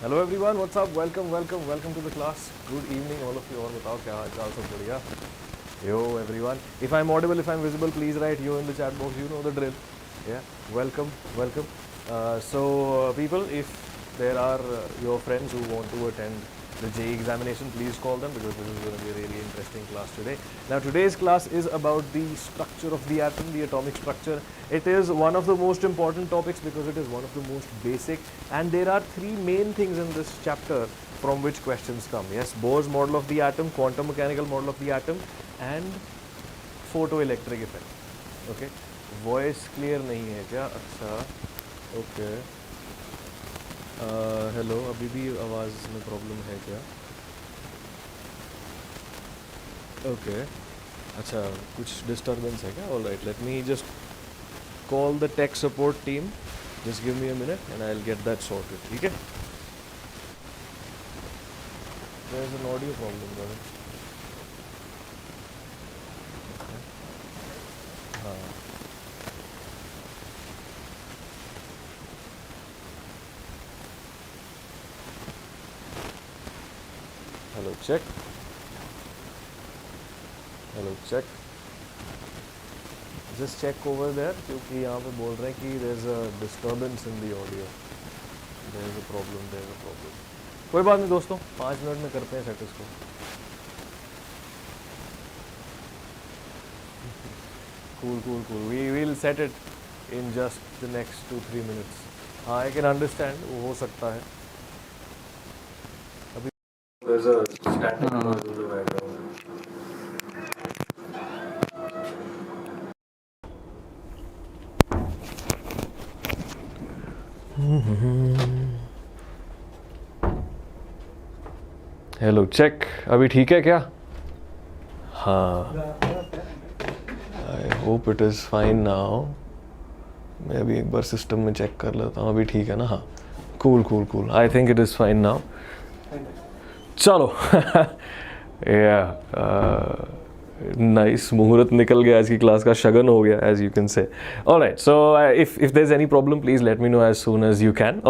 Hello everyone, what's up? Welcome to the class. Good evening all of you. और बताओ क्या हाल चाल सब बढ़िया? Yo everyone. If I'm audible, if I'm visible, please write yo in the chat box. You know the drill. Yeah. Welcome. People, if there are your friends who want to attend the JEE examination, please call them because this is going to be a really interesting class today. Now today's class is about the structure of the atom, the atomic structure. It is one of the most important topics because it is one of the most basic, and there are three main things in this chapter from which questions come. Yes, Bohr's model of the atom, quantum mechanical model of the atom, and photoelectric effect. Okay, voice clear नहीं है क्या? अच्छा, okay. Hello, अभी भी आवाज़ में problem है क्या? ओके, अच्छा कुछ डिस्टर्बेंस है क्या? All right, let me just call the tech support team. Just give me a minute and I will get that sorted. ठीक है? There is an audio problem brother. हाँ, hello check. Just check over there, क्योंकि यहाँ पे बोल रहे हैं कि there is a disturbance in the audio. There is a problem. कोई बात नहीं दोस्तों, 5 मिनट में करते हैं सेट इसको. Cool. We will set it in just the next 2-3 minutes. हाँ, I can understand, वो हो सकता है. अभी there's a static noise in the background. Hello check, अभी ठीक है क्या? हाँ, I hope it is fine now. मैं अभी एक बार सिस्टम में चेक कर लेता हूँ. अभी ठीक है ना? हाँ, cool. I think it is fine now. चलो. या नाइस, मुहूर्त निकल गया, आज की क्लास का शगन हो गया, as you can say. Alright, so if there is any problem please let me know as soon as you can.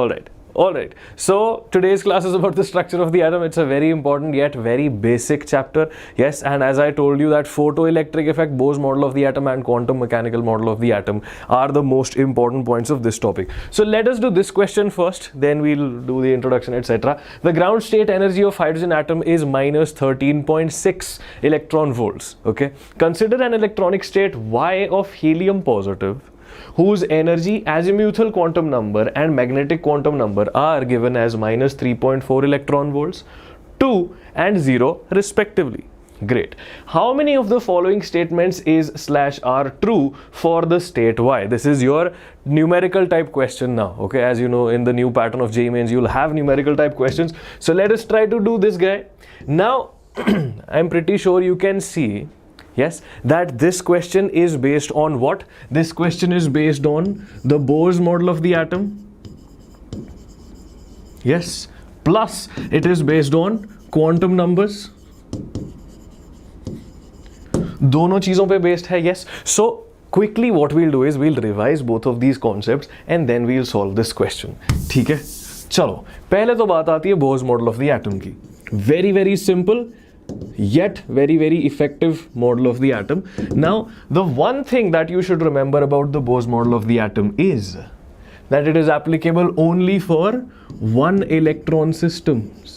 Alright, so today's class is about the structure of the atom. It's a very important yet very basic chapter. Yes, and as I told you that photoelectric effect, Bohr's model of the atom and quantum mechanical model of the atom are the most important points of this topic. So let us do this question first, then we'll do the introduction, etc. The ground state energy of hydrogen atom is minus 13.6 electron volts. Okay, consider an electronic state Y of helium positive whose energy, azimuthal quantum number and magnetic quantum number are given as minus 3.4 electron volts, 2 and 0 respectively. Great. How many of the following statements is / are true for the state Y? This is your numerical type question now. Okay, as you know, in the new pattern of JEE Mains, you'll have numerical type questions. So let us try to do this guy. Now, I'm pretty sure you can see, yes, that this question is based on what? This question is based on the Bohr's model of the atom. Yes, plus it is based on quantum numbers. दोनों चीजों पे based है. Yes, so quickly what we'll do is we'll revise both of these concepts and then we'll solve this question. ठीक है, चलो पहले तो बात आती है Bohr's model of the atom की. Very simple yet very effective model of the atom. Now the one thing that you should remember about the Bohr's model of the atom is that it is applicable only for one electron systems.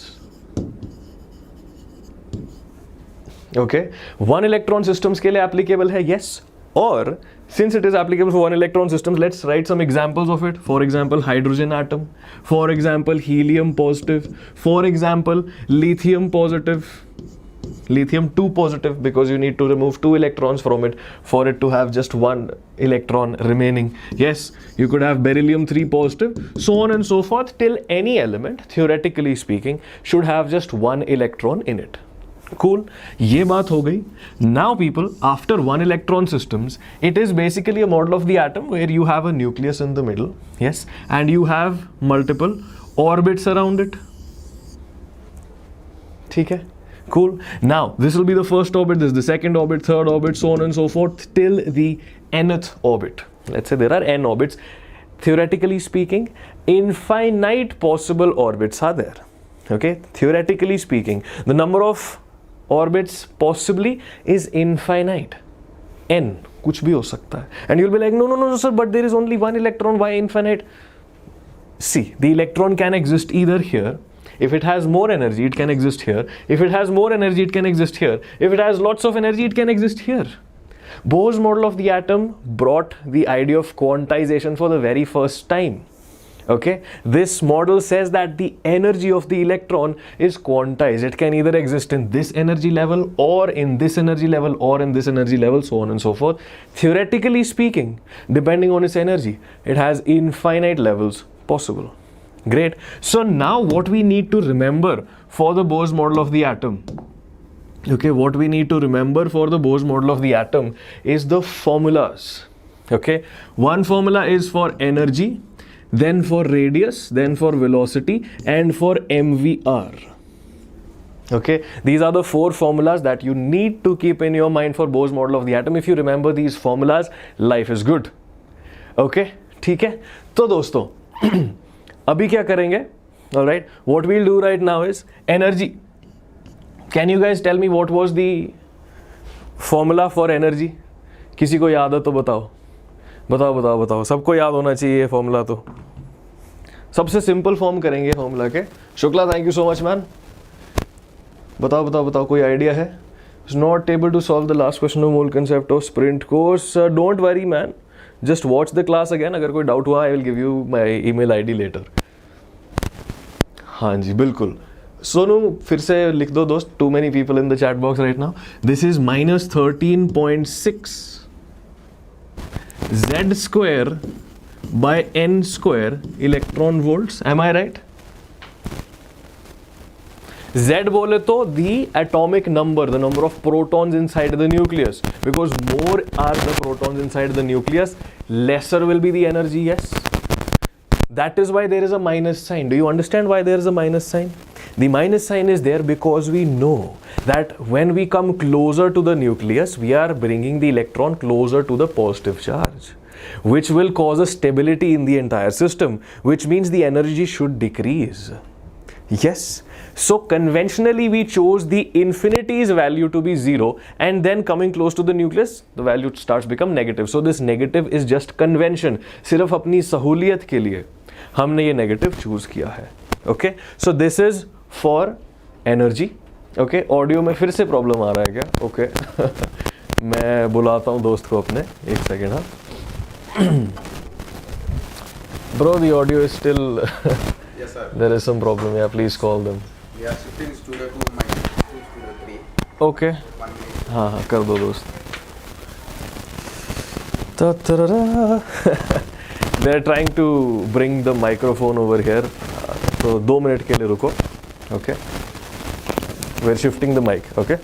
Okay, one electron systems के लिए applicable है. Yes, or since it is applicable for one electron systems, let's write some examples of it. For example, hydrogen atom, for example helium positive, for example lithium positive, lithium 2 positive, because you need to remove 2 electrons from it for it to have just 1 electron remaining. Yes, you could have beryllium 3 positive, so on and so forth, till any element, theoretically speaking, should have just 1 electron in it. Cool, ये बात हो गई. Now people, after one electron systems, it is basically a model of the atom where you have a nucleus in the middle. Yes, and you have multiple orbits around it. ठीक है? Cool. Now this will be the first orbit, this is the second orbit, third orbit, so on and so forth till the nth orbit. Let's say there are n orbits. theoretically speaking, infinite possible orbits are there. Okay, theoretically speaking, the number of orbits possibly is infinite. N, कुछ भी हो सकता है. And you'll be like, no, sir, but there is only one electron, why infinite? See, the electron can exist either here. If it has more energy, it can exist here. If it has more energy, it can exist here. If it has lots of energy, it can exist here. Bohr's model of the atom brought the idea of quantization for the very first time. Okay, this model says that the energy of the electron is quantized. It can either exist in this energy level or in this energy level or in this energy level, so on and so forth. Theoretically speaking, depending on its energy, it has infinite levels possible. Great. So now what we need to remember for the Bohr's model of the atom, okay, what we need to remember for the Bohr's model of the atom is the formulas. Okay, one formula is for energy, then for radius, then for velocity, and for MVR. Okay, these are the four formulas that you need to keep in your mind for Bohr's model of the atom. If you remember these formulas, life is good. Okay, ठीक है. तो दोस्तों अभी क्या करेंगे? All right, what we'll do right now is energy. Can you guys tell me what was the formula for energy? किसी को याद है तो बताओ. बताओ सबको याद होना चाहिए ये फॉर्मूला. तो सबसे सिंपल फॉर्म करेंगे फॉर्मूला के. Shukla, thank you so much man. बताओ कोई आइडिया है? Is not able to solve the last question of mole concept of sprint course. Don't worry man, just watch the class again. अगर कोई doubt हुआ I will give you my email ID later. हाँ जी बिल्कुल. सोनू फिर से लिख दो दोस्त. Too many people in the chat box right now. This is -13.6 Z square by N square electron volts. Am I right? Z बोले तो the atomic number, the number of protons inside the nucleus. Because more are the protons inside the nucleus, lesser will be the energy. Yes. That is why there is a minus sign. Do you understand why there is a minus sign? The minus sign is there because we know that when we come closer to the nucleus, we are bringing the electron closer to the positive charge, which will cause a stability in the entire system, which means the energy should decrease. Yes. So conventionally we chose the infinity's value to be 0, and then coming close to the nucleus, the value starts become negative. So this negative is just convention. सिर्फ अपनी सहूलियत के लिए हमने ये negative choose किया है. Okay. So this is for energy. Okay. Audio में फिर से प्रॉब्लम आ रहा है क्या? Okay. मैं बुलाता हूँ दोस्त को अपने. एक सेकेंड. हाँ bro, the audio is still yes sir, there is some problem. Yeah, please call them. we are shifting studio to studio 3. Okay. 1 minute. हाँ कर दो दोस्त. They are trying to bring the microphone over here. तो 2 minute के लिए रुको. Okay. We are shifting the mic. Okay.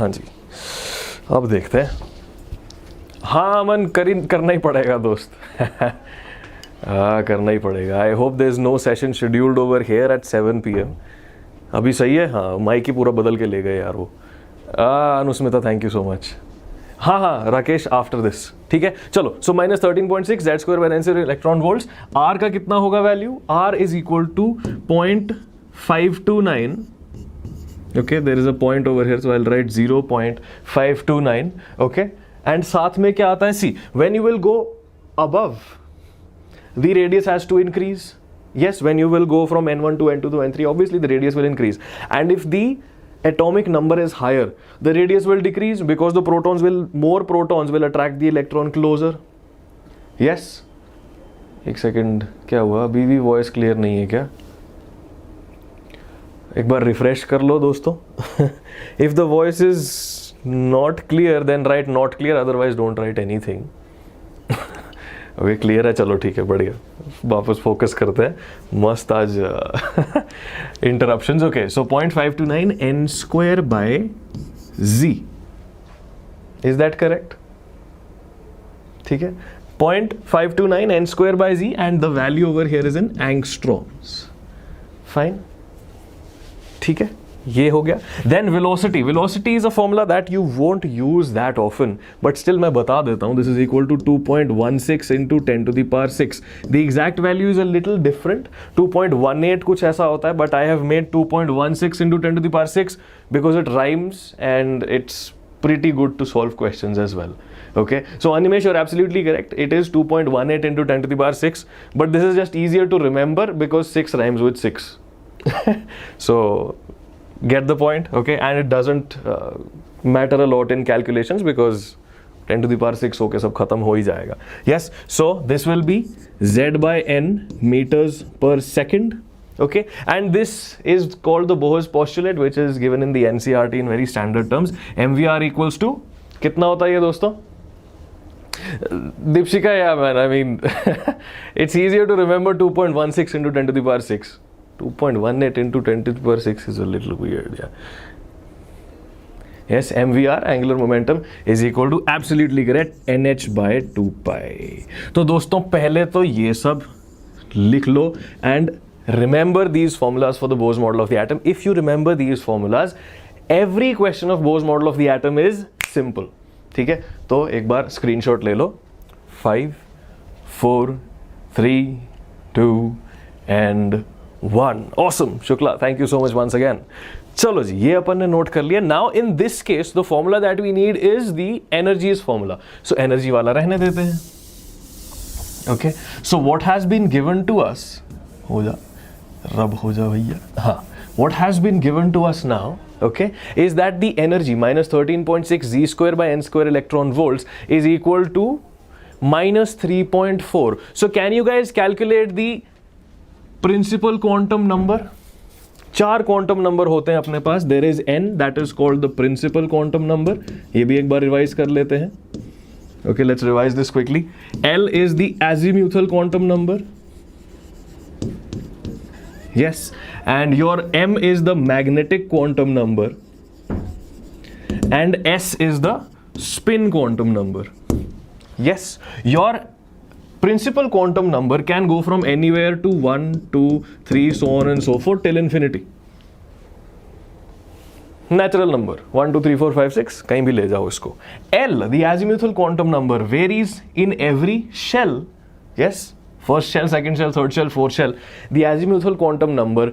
हाँ जी, अब देखते हैं. हाँ अमन, करना ही पड़ेगा दोस्त. हाँ करना ही पड़ेगा. I hope there is no session scheduled over here at 7 PM. अभी सही है. हाँ माइक ही पूरा बदल के ले गए यार वो. Anusmita thank you so much. हाँ राकेश आफ्टर दिस. ठीक है चलो. So -13.6 Z square by N square electron volts. R का कितना होगा value? R is equal to 0.529. Okay, there is a point over here, so I'll write 0.529. Okay, and साथ में क्या आता है? See, when you will go above, the radius has to increase. Yes, when you will go from N1 to N2 to N3, obviously the radius will increase. And if the atomic number is higher, the radius will decrease because the more protons will attract the electron closer. Yes. एक second, क्या हुआ? अभी भी voice clear नहीं है क्या? एक बार refresh कर लो दोस्तों. If the voice is not clear then write not clear, otherwise don't write anything. Okay clear है, चलो ठीक है, बढ़िया. वापस फोकस करते हैं. मस्त आज interruptions. Okay so 0.529 N square by Z. Is that correct? ठीक है, 0.529 n square by z and the value over here is in angstroms. Fine. ठीक है, ये हो गया. Then velocity. Velocity is a formula that you won't use that often, but still मैं बता देता हूँ. This is equal to 2.16 into 10 to the power 6. The exact value is a little different. 2.18 कुछ ऐसा होता है, but I have made 2.16 into 10 to the power 6 because it rhymes and it's pretty good to solve questions as well. Okay, so Animesh, you're absolutely correct. It is 2.18 into 10 to the power 6, but this is just easier to remember because 6 rhymes with 6. So get the point, okay? And it doesn't matter a lot in calculations because 10 to the power 6 होके सब खत्म हो ही जाएगा. Yes, so this will be z by n meters per second. Okay, and this is called the Bohr's postulate, which is given in the NCERT in very standard terms. MVR equals to कितना होता है ये दोस्तों? Deepshika, yeah man, I mean it's easier to remember 2.16 into 10 to the power 6. 2.18 into 10 to the power 6 is a little weird, yeah. Yes, MVR, angular momentum, is equal to absolutely correct NH by 2 pi. तो दोस्तों पहले तो ये सब लिख लो and remember these formulas for the Bohr's model of the atom. If you remember these formulas, every question of Bohr's model of the atom is simple. ठीक है, तो एक बार स्क्रीनशॉट ले लो. 5, 4, 3, 2 and 1. Awesome, Shukla, thank you so much once again. चलो जी, ये अपन ने note कर लिया. Now in this case the formula that we need is the energies formula. So energy वाला रहने देते हैं. Okay, so what has been given to us, हो जा रब हो जा भैया. हाँ, what has been given to us now, okay, is that the energy minus 13.6 z square by n square electron volts is equal to minus 3.4. So can you guys calculate the principal quantum number? 4 quantum number होते हैं अपने पास. There is n, that is called the principal quantum number. ये भी एक बार revise कर लेते हैं. Okay, let's revise this quickly. L is the azimuthal quantum number. Yes, and your m is the magnetic quantum number, and s is the spin quantum number. Yes, your principal quantum number can go from anywhere to 1, 2, 3, so on and so forth till infinity. Natural number 1, 2, 3, 4, 5, 6 कहीं भी ले जाओ इसको. L, the azimuthal quantum number, varies in every shell. Yes, first shell, second shell, third shell, fourth shell. The azimuthal quantum number,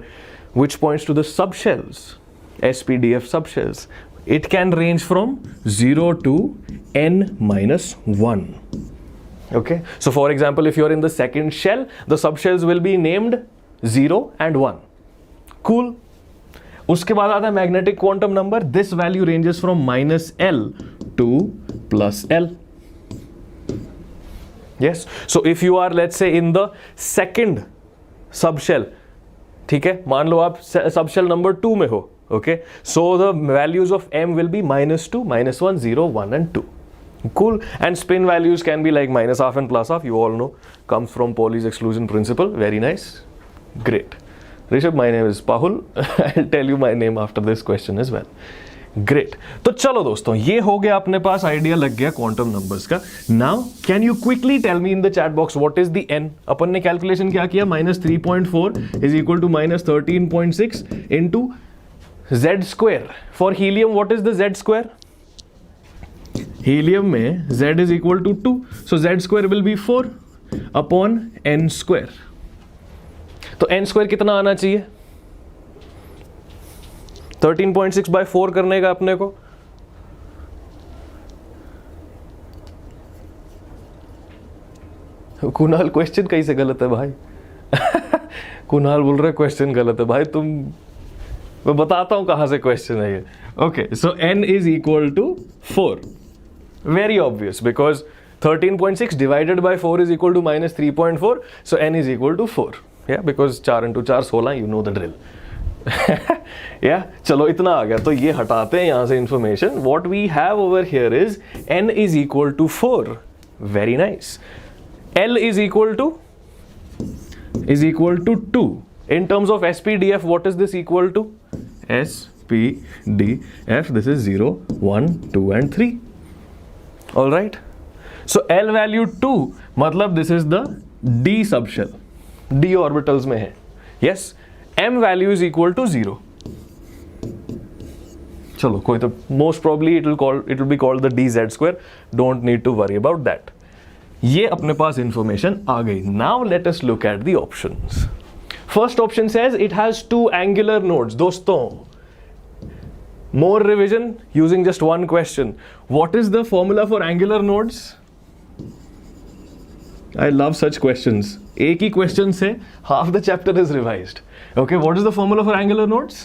which points to the subshells, SPDF subshells, it can range from 0 to n minus 1. Okay, so for example, if you're in the second shell, the subshells will be named 0 and 1. Cool. उसके बाद आता है magnetic quantum number. This value ranges from minus L two plus L. Yes, so if you are let's say in the second subshell, ठीक है, मान लो आप subshell number 2 में हो. Okay, so the values of m will be minus 2, minus 1, 0, 1 and 2. Cool. And spin values can be like minus half and plus half, you all know, comes from Pauli's exclusion principle. Very nice, great. Rishabh, my name is Pahul. I'll tell you my name after this question as well. Great. तो चलो दोस्तों, ये हो गया अपने पास, idea लग गया quantum numbers का. Now can you quickly tell me in the chat box what is the n? अपन ने कैलकुलेशन क्या किया? Minus 3.4 is equal to minus 13.6 into z square. For helium what is the z square? Helium में z is equal to 2, so z square will be 4 upon n square. तो n square कितना आना चाहिए? 13.6 by 4 करने का अपने को. Kunal question कैसे गलत है भाई? कुणाल बोल रहे क्वेश्चन गलत है भाई. मैं बताता हूं कहां से क्वेश्चन है ये. Okay, so n is equal to 4. Very obvious, because 13.6 divided by 4 is equal to minus 3.4, so n is equal to 4. Yeah because 4 into 4 16, you know the drill. Yeah चलो इतना आ गया, तो ये हटाते हैं यहां से information. What we have over here is n is equal to 4. Very nice. l is equal to 2. in terms of SPDF, what is this equal to? SPDF, this is 0, 1, 2 and 3. All right. So L value 2 मतलब this is the D subshell, D orbitals में है. Yes, M value is equal to 0. चलो कोई तो most probably it will be called the DZ². Don't need to worry about that. ये अपने पास information आ गई. Now let us look at the options. First option says it has 2 angular nodes. दोस्तों, more revision using just one question. What is the formula for angular nodes? I love such questions. एक ही question से half the chapter is revised. Okay, what is the formula for angular nodes?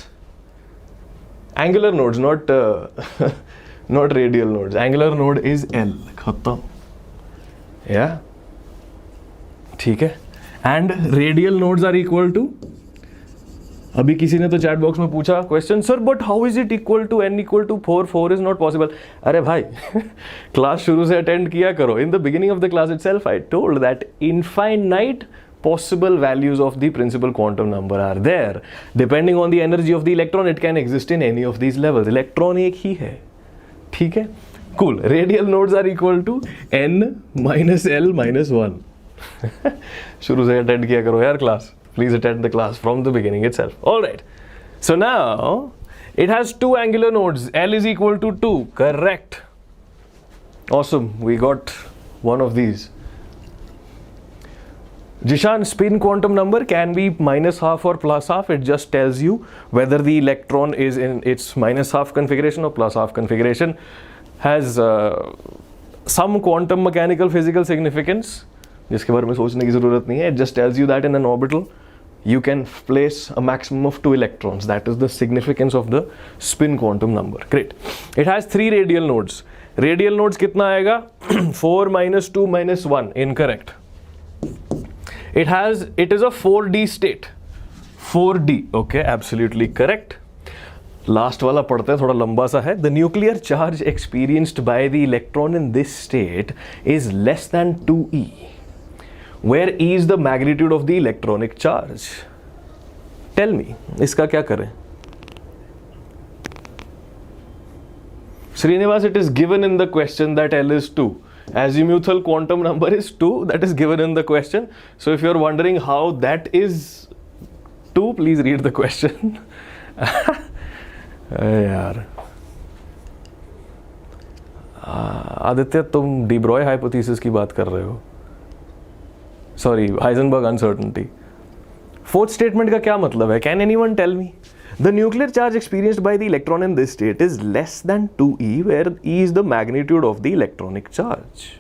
Angular nodes, not radial nodes. Angular node is L. खत्म. Yeah. ठीक है. And radial nodes are equal to, अभी किसी ने तो chat box में पूछा question, sir but how is it equal to n equal to 4? 4 is not possible. अरे भाई क्लास शुरू से अटेंड किया करो. In the beginning of the class itself I told that infinite possible values of the principal quantum number are there. Depending on the energy of the electron, it can exist in any of these levels. Electron एक ही है. ठीक है, cool. Radial nodes are equal to n minus l minus 1. शुरू से attend किया करो यार class. Please attend the class from the beginning itself. All right. So now it has 2 angular nodes. L is equal to 2. Correct. Awesome. We got one of these. Jishan, spin quantum number can be minus half or plus half. It just tells you whether the electron is in its minus half configuration or plus half configuration. Has some quantum mechanical physical significance, जिसके बारे में सोचने की ज़रूरत नहीं है. It just tells you that in an orbital you can place a maximum of 2 electrons. That is the significance of the spin quantum number. Great. It has 3 radial nodes. Radial nodes कितना आएगा? 4 minus 2 minus 1. Incorrect. It is a 4D state. 4D. Okay, absolutely correct. Last वाला पढ़ते हैं, थोड़ा लंबा सा है. The nuclear charge experienced by the electron in this state is less than 2e. Where E is the magnitude of the electronic charge? Tell me, इसका क्या करें? Srinivas, it is given in the question that L is 2. Azimuthal quantum number is 2. That is given in the question. So if you are wondering how that is 2, please read the question. यार आदित्य, तुम D Broglie hypothesis की बात कर रहे हो. Sorry, Heisenberg uncertainty. Fourth statement का क्या मतलब है? Can anyone tell me? The nuclear charge experienced by the electron in this state is less than 2e, where e is the magnitude of the electronic charge.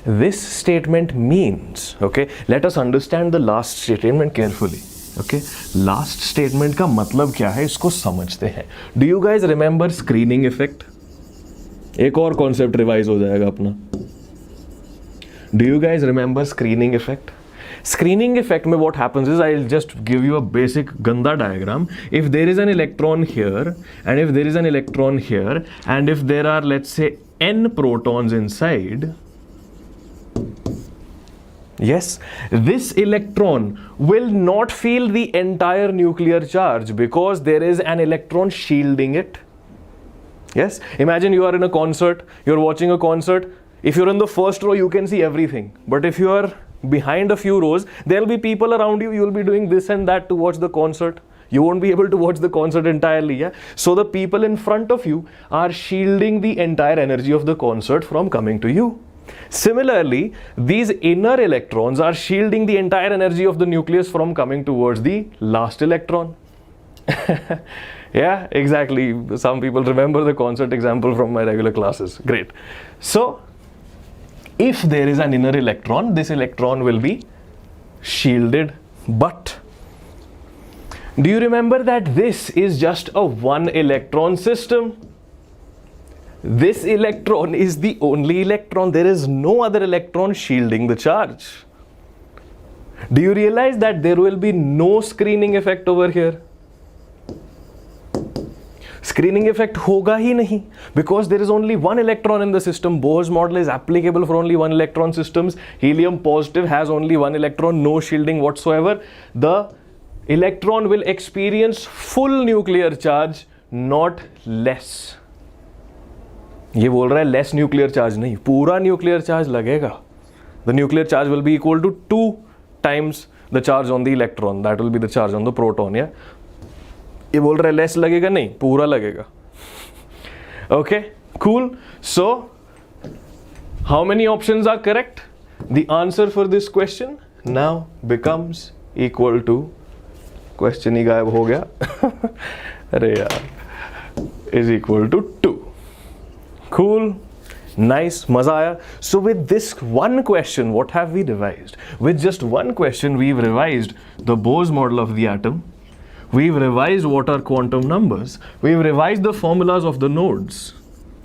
This statement means, okay, let us understand the last statement carefully. Okay, last statement का मतलब क्या है इसको समझते हैं. Do you guys remember screening effect? एक और concept revise हो जाएगा अपना. Do you guys remember screening effect? Screening effect में what happens is, I'll just give you a basic ganda diagram. If there is an electron here and if there is an electron here and if there are, let's say, n protons inside, yes, this electron will not feel the entire nuclear charge because there is an electron shielding it. Yes, imagine you are in a concert, you're watching a concert. If you're in the first row, you can see everything. But if you are behind a few rows, there'll be people around you, you'll be doing this and that to watch the concert. You won't be able to watch the concert entirely. Yeah? So the people in front of you are shielding the entire energy of the concert from coming to you. Similarly, these inner electrons are shielding the entire energy of the nucleus from coming towards the last electron. Yeah, exactly. Some people remember the concert example from my regular classes. Great. So, if there is an inner electron, this electron will be shielded. But do you remember that this is just a one electron system? This electron is the only electron. There is no other electron shielding the charge. Do you realize that there will be no screening effect over here? Screening effect होगा ही नहीं because there is only one electron in the system. Bohr's model is applicable for only one electron systems. Helium positive has only one electron, no shielding whatsoever. The electron will experience full nuclear charge, not less. ये बोल रहा है less nuclear charge नहीं, पूरा nuclear charge लगेगा. The nuclear charge will be equal to 2 times the charge on the electron, that will be the charge on the proton. Yeah, ये बोल रहा है लेस लगेगा नहीं, पूरा लगेगा. Okay, cool. So how many options are correct? The answer for this question now becomes equal to, question ही गायब हो गया. अरे यार, is equal to 2. Cool. Nice, मजा आया. So with this one question, what have we revised? With just one question, we've revised the Bose model of the atom. We've revised what are quantum numbers. We've revised the formulas of the nodes.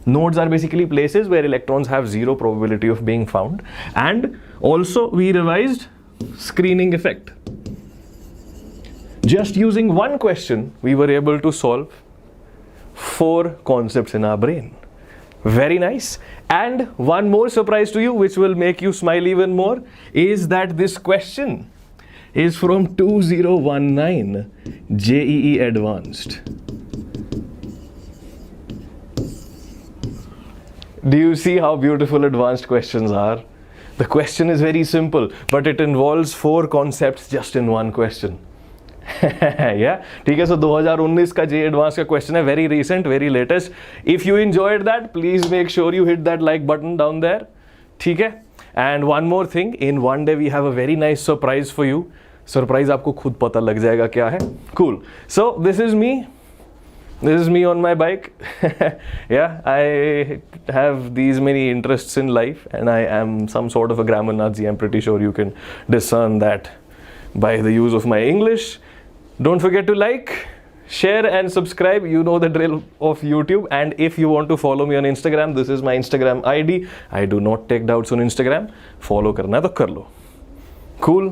Nodes are basically places where electrons have zero probability of being found. And also we revised screening effect. Just using one question, we were able to solve 4 concepts in our brain. Very nice. And one more surprise to you, which will make you smile even more, is that this question is from 2019 JEE Advanced. Do you see how beautiful advanced questions are? The question is very simple, but it involves 4 concepts just in one question. Yeah, ठीक है. So 2019 का JEE advanced का question है, very recent, very latest. If you enjoyed that, please make sure you hit that like button down there. ठीक है. And one more thing, in one day we have a very nice surprise for you. Surprise आपको खुद पता लग जाएगा क्या है. Cool. So this is me on my bike. Yeah, I have these many interests in life and I am some sort of a grammar Nazi. I'm pretty sure you can discern that by the use of my English. Don't forget to like, share and subscribe. You know the drill of YouTube. And if you want to follow me on Instagram, this is my Instagram ID. I do not take doubts on Instagram. Follow करना है तो कर लो. Cool.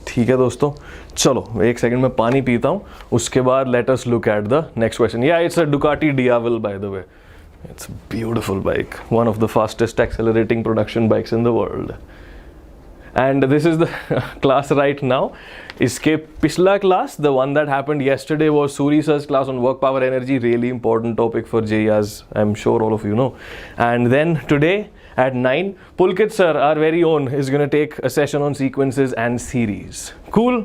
ठीक है दोस्तों, चलो एक second में पानी पीता हूँ, उसके बाद let us look at the next question. Yeah, it's a Ducati Diavel, by the way. It's a beautiful bike, one of the fastest accelerating production bikes in the world. And this is the class right now. इसके पिछला class, the one that happened yesterday, was Suri sir's class on work, power, energy. Really important topic for JEE, as I'm sure all of you know. And then today at 9, Pulkit sir, our very own, is going to take a session on sequences and series. Cool?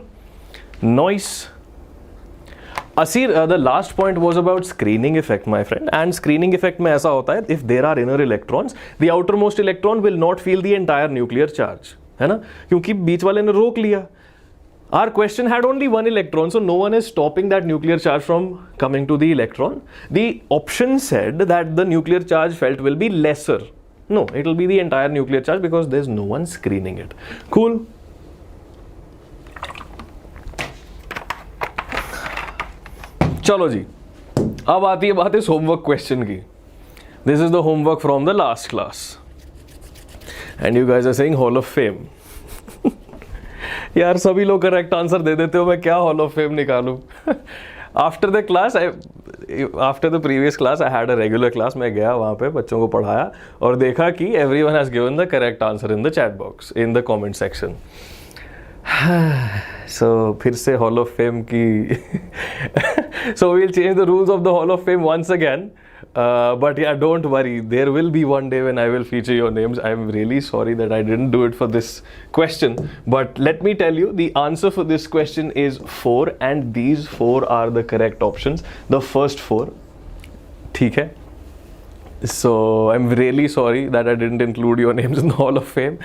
Nice. Asir, the last point was about screening effect, my friend. And screening effect में ऐसा होता है, if there are inner electrons, the outermost electron will not feel the entire nuclear charge. है ना, क्योंकि बीच वाले ने रोक लिया. Our question had only one electron, so no one is stopping that nuclear charge from coming to the electron. The option said that the nuclear charge felt will be lesser. No, it will be the entire nuclear charge because there's no one screening it. Cool. चलो जी, अब आती है बात इस homework question की. This is the homework from the last class. And you guys are saying Hall of Fame. यार सभी लोग करेक्ट आंसर दे देते हो, मैं क्या हॉल ऑफ फेम निकालूं. After the class, after the previous class I had a regular class. मैं गया वहाँ पे, बच्चों को पढ़ाया और देखा कि everyone has given the correct answer in the chat box, in the comment section. So फिर से हॉल ऑफ फेम की so we will change the rules of the hall of fame once again. But yeah, don't worry, there will be one day when I will feature your names. I'm really sorry that I didn't do it for this question, but let me tell you, the answer for this question is 4, and these 4 are the correct options, the first 4. ठीक है. So I'm really sorry that I didn't include your names in the Hall of Fame,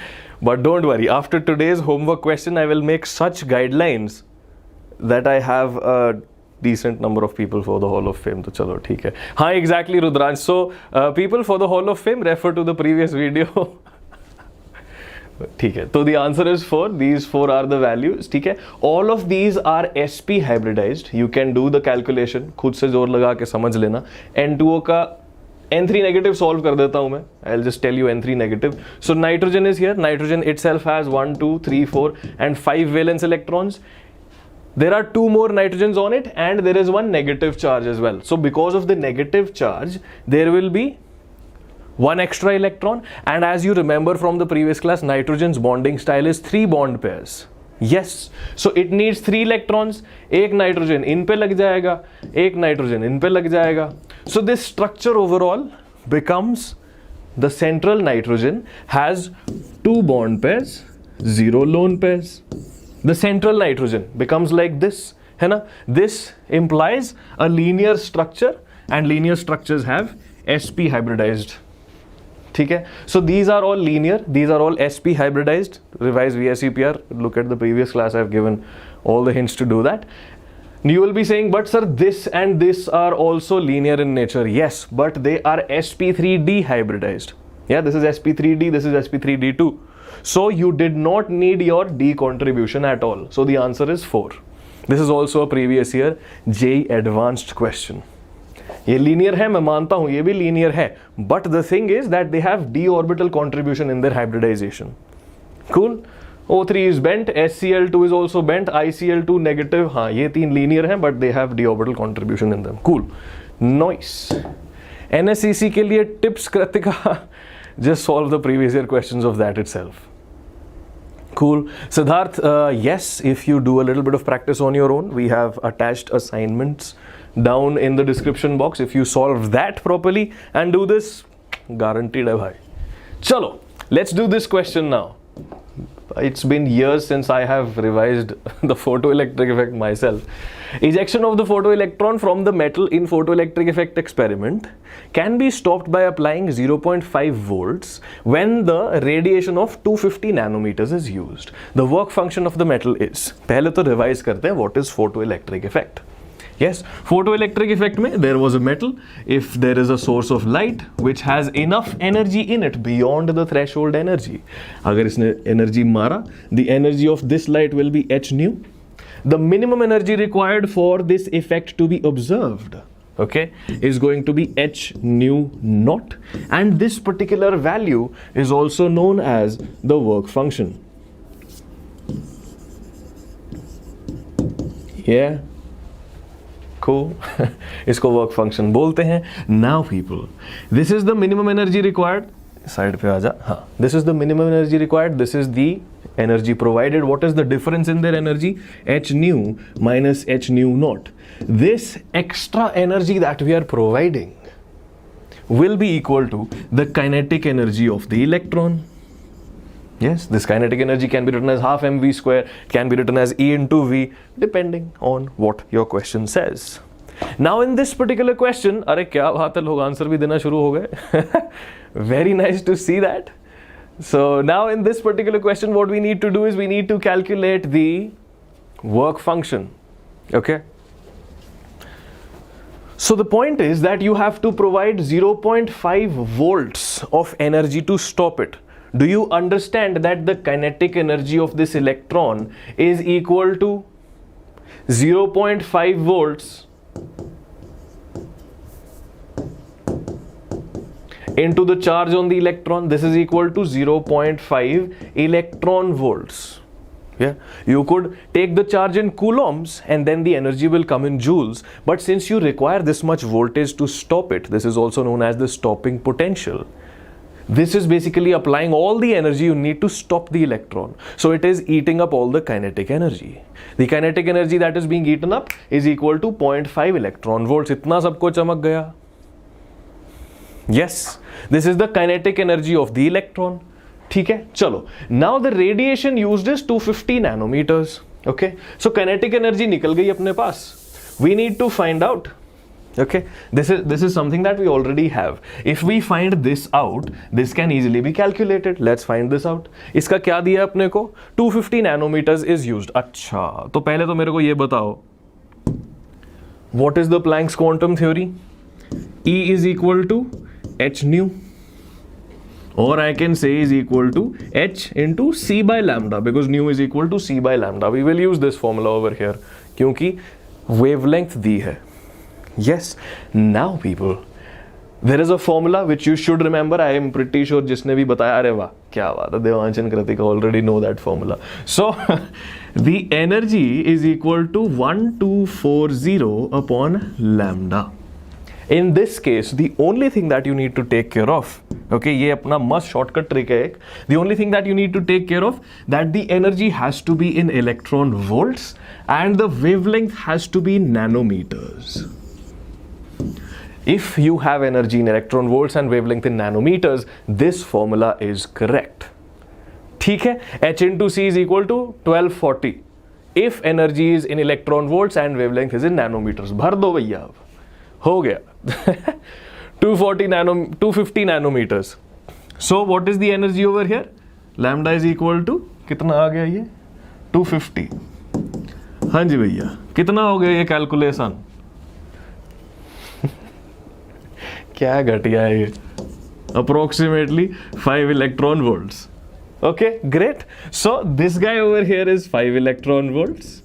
but don't worry, after today's homework question I will make such guidelines that I have a decent number of people for the Hall of Fame. तो चलो ठीक है. हाँ, exactly Rudransh. So people for the Hall of Fame, refer to the previous video. ठीक है. तो the answer is 4. These 4 are the values. ठीक है. All of these are sp hybridized. You can do the calculation. खुद से जोर लगा के समझ लेना. N2O का N3 negative solve कर देता हूँ मैं. I'll just tell you N3 negative. So nitrogen is here. Nitrogen itself has 1, 2, 3, 4 and 5 valence electrons. There are 2 more nitrogens on it and there is one negative charge as well. So because of the negative charge, there will be one extra electron. And as you remember from the previous class, nitrogen's bonding style is 3 bond pairs. Yes, so it needs 3 electrons. एक nitrogen in पे लग जाएगा, एक nitrogen in पे लग जाएगा. So this structure overall becomes the central nitrogen has 2 bond pairs, 0 lone pairs. The central nitrogen becomes like this, है ना? This implies a linear structure and linear structures have sp hybridized. ठीक है, so these are all linear, these are all sp hybridized. Revise VSEPR, look at the previous class, I've given all the hints to do that. You will be saying, but sir, this and this are also linear in nature. Yes, but they are sp3d hybridized. Yeah, this is sp3d, this is sp3d2. So you did not need your d contribution at all. So the answer is 4. This is also a previous year JEE advanced question. ये linear है, मैं मानता हूं ये भी linear है, but the thing is that they have D orbital contribution in their hybridization. Cool. O3 is bent, SCl2 is also bent, ICl2 negative. हाँ, ये 3 लीनियर हैं but they have D orbital contribution in them. Cool. Nice. NSEC के लिए tips Kritika, just solve the previous year questions of that itself. Cool. Siddharth, yes, if you do a little bit of practice on your own, we have attached assignments down in the description box. If you solve that properly and do this, guaranteed hai bhai. Chalo, let's do this question now. It's been years since I have revised the photoelectric effect myself. Ejection of the photoelectron from the metal in photoelectric effect experiment can be stopped by applying 0.5 volts when the radiation of 250 nanometers is used. The work function of the metal is. पहले तो revise करते हैं what is photoelectric effect. Yes, photoelectric effect में there was a metal. If there is a source of light which has enough energy in it beyond the threshold energy, अगर इसने energy मारा, the energy of this light will be h nu. The minimum energy required for this effect to be observed, okay, is going to be h nu naught, and this particular value is also known as the work function. Yeah. Cool. इसको work function बोलते हैं. Now people, this is the minimum energy required. Side पे आ जा. हाँ, this is the minimum energy required, this is the energy provided. What is the difference in their energy? h nu minus h nu naught. This extra energy that we are providing will be equal to the kinetic energy of the electron. Yes, this kinetic energy can be written as half mv square, can be written as E into V, depending on what your question says. Now in this particular question, अरे क्या बात है, लोग answer भी देना शुरू हो गए. Very nice to see that. So now in this particular question, what we need to do is we need to calculate the work function. Okay. So the point is that you have to provide 0.5 volts of energy to stop it. Do you understand that the kinetic energy of this electron is equal to 0.5 volts into the charge on the electron? This is equal to 0.5 electron volts. Yeah, you could take the charge in coulombs and then the energy will come in joules, but since you require this much voltage to stop it, this is also known as the stopping potential. This is basically applying all the energy you need to stop the electron. So it is eating up all the kinetic energy. The kinetic energy that is being eaten up is equal to 0.5 electron volts. इतना सबको चमक गया? Yes, this is the kinetic energy of the electron. ठीक है, चलो. Now the radiation used is 250 nanometers. Okay, so kinetic energy निकल गई अपने पास. We need to find out. Okay, this is something that we already have. If we find this out, this can easily be calculated. Let's find this out. इसका क्या दिया अपने को? 250 nanometers is used. अच्छा, तो पहले तो मेरे को ये बताओ, what is the Planck's quantum theory? E is equal to h nu, or I can say is equal to h into c by lambda, because nu is equal to c by lambda. We will use this formula over here क्योंकि wavelength दी है. Yes, now people, there is a formula which you should remember. I am pretty sure जिसने भी बताया, अरे वाह क्या बात है, देवांशन Kritika already know that formula. So the energy is equal to 1240 upon lambda. In this case, the only thing that you need to take care of, okay, ये अपना must shortcut trick है एक. The only thing that you need to take care of, that the energy has to be in electron volts and the wavelength has to be in nanometers. If you have energy in electron volts and wavelength in nanometers, this formula is correct. ठीक है, H into C is equal to 1240. If energy is in electron volts and wavelength is in nanometers. भर दो भैया, अब हो गया. 250 nanometers. So what is the energy over here? Lambda is equal to कितना आ गया ये? 250. हाँ जी भैया, कितना हो गया ये कैलकुलेशन? क्या घटिया है ये? Approximately 5 electron volts. Okay, great. So this guy over here is 5 electron volts.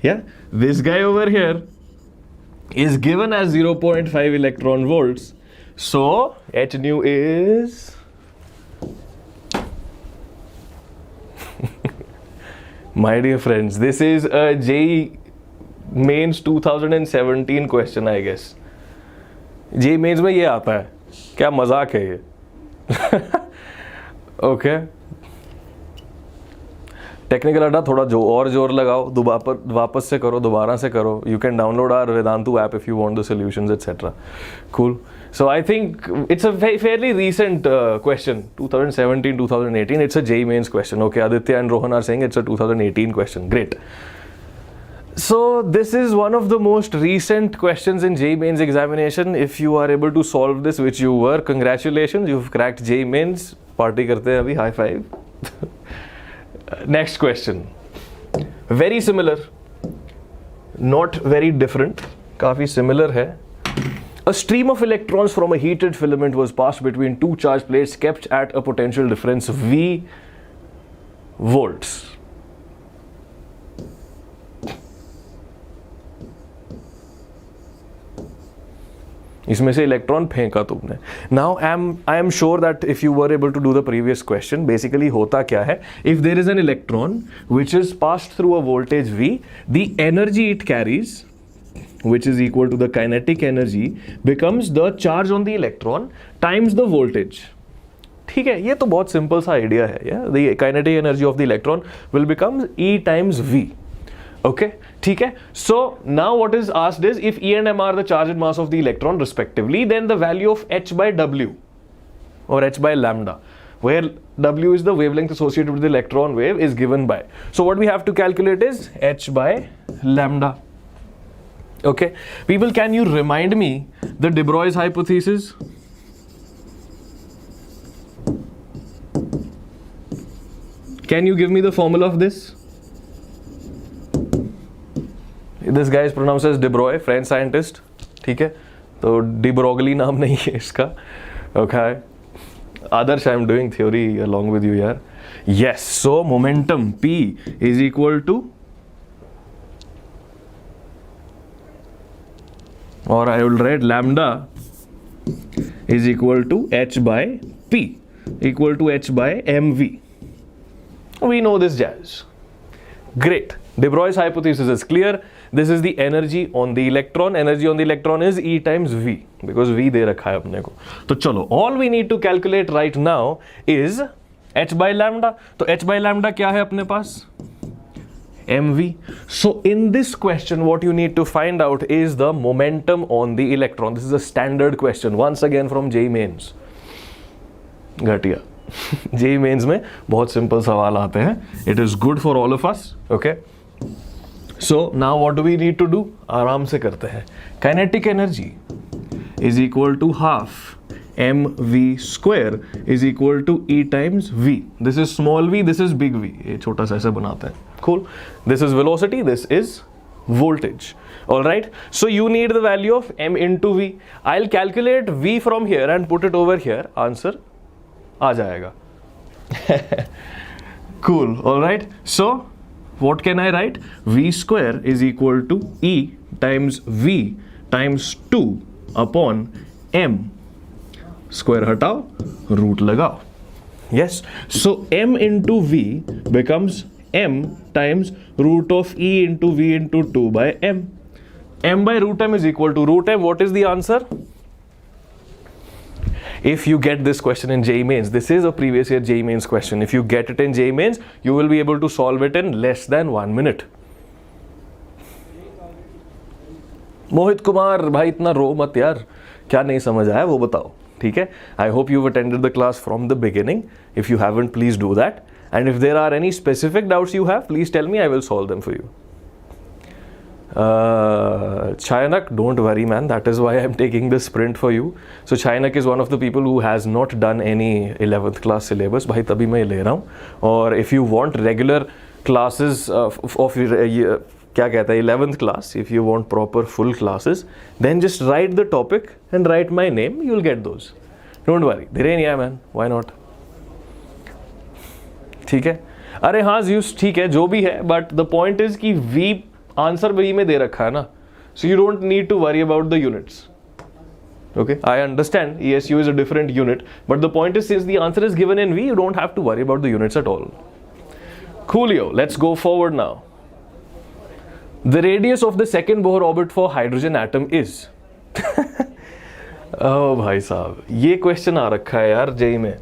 Yeah, this guy over here is given as 0.5 electron volts. So H nu is my dear friends, this is a JEE Mains 2017 question, I guess. JEE Mains में ये आता है, क्या मजाक है ये? Okay. Technical अड्डा थोड़ा जो और जोर लगाओ, वापस से करो, दोबारा से करो. You can download our Vedantu app if you want the solutions etcetera. Cool. So I think it's a fairly recent question, 2017, 2018. It's a JEE Mains question. Okay, Aditya and Rohan are saying it's a 2018 question. Great. So this is one of the most recent questions in JEE Mains examination. If you are able to solve this, which you were, congratulations, you've cracked JEE Mains. Party करते हैं अभी, high five. Next question. Very similar, not very different. काफी similar है. A stream of electrons from a heated filament was passed between two charged plates kept at a potential difference V volts. इसमें से electron फेंका तुमने. Now I am sure that if you were able to do the previous question, basically होता क्या है, if there is an electron which is passed through a voltage V, the energy it carries, which is equal to the kinetic energy, becomes the charge on the electron times the voltage. ठीक है, ये तो बहुत simple सा idea है. The kinetic energy of the electron will become E times V. Okay, ठीक है. So now what is asked is, if E and M are the charge and mass of the electron respectively, then the value of H by W or H by lambda, where W is the wavelength associated with the electron wave, is given by. So what we have to calculate is H by lambda. Okay, people, can you remind me the de Broglie hypothesis? Can you give me the formula of this? This guy is pronounced as de Broglie, French scientist. ठीक है, तो de Broglie नाम नहीं है इसका. Okay, Adarsh, I am doing theory along with you यार. Yes, so momentum P is equal to, or I will write lambda is equal to H by P equal to H by mv. We know this jazz. Great. De Broglie's hypothesis is clear. This is the energy on the electron. Energy on the electron is E times V, because V दे रखा है अपने को. तो चलो, all we need to calculate right now is H by lambda. तो H by lambda क्या है अपने पास? mv. So in this question what you need to find out is the momentum on the electron. This is a standard question once again from JEE Mains. घटिया. JEE Mains में बहुत simple सवाल आते हैं. It is good for all of us. Okay, so now what do we need to do? आराम से करते हैं. Kinetic energy is equal to half mv square is equal to E times V. This is small v, this is big V. ये छोटा सा ऐसे बनाते हैं. Cool. This is velocity, this is voltage. All right, so you need the value of m into V. I'll calculate V from here and put it over here. Answer आ जाएगा. Cool. All right, so what can I write? V square is equal to E times V times 2 upon m. Square हटाओ, root लगाओ. Yes, so m into V becomes m times root of E into V into 2 by m. M by root m is equal to root m. What is the answer? if you get this question in JEE Mains, this is a previous year JEE Mains question. If you get it in JEE Mains, you will be able to solve it in less than 1 minute. Mohit Kumar भाई इतना रो मत यार, क्या नहीं समझ आया वो बताओ, ठीक है. I hope you attended the class from the beginning. If you haven't, please do that. And if there are any specific doubts you have, please tell me, I will solve them for you. Chayanak, don't worry man, that is why I'm taking this sprint for you. So Chayanak is one of the people who has not done any 11th class syllabus. भाई तभी मैं ले रहा हूँ. और if you want regular classes of क्या कहता है 11th class, if you want proper full classes, then just write the topic and write my name, you'll get those. Don't worry, Dhirenia man, why not? ठीक है. अरे हाँ Zeus, ठीक है जो भी है, but the point is कि V आंसर भी में दे रखा है ना, so you don't need to worry about the units. Okay, I understand ESU is a different unit, but the point is since the answer is given in V, you don't have to worry about the units at all. Coolio, let's go forward now. The radius of the second Bohr orbit for hydrogen atom is oh भाई साहब ये question आ रखा है यार JEE में.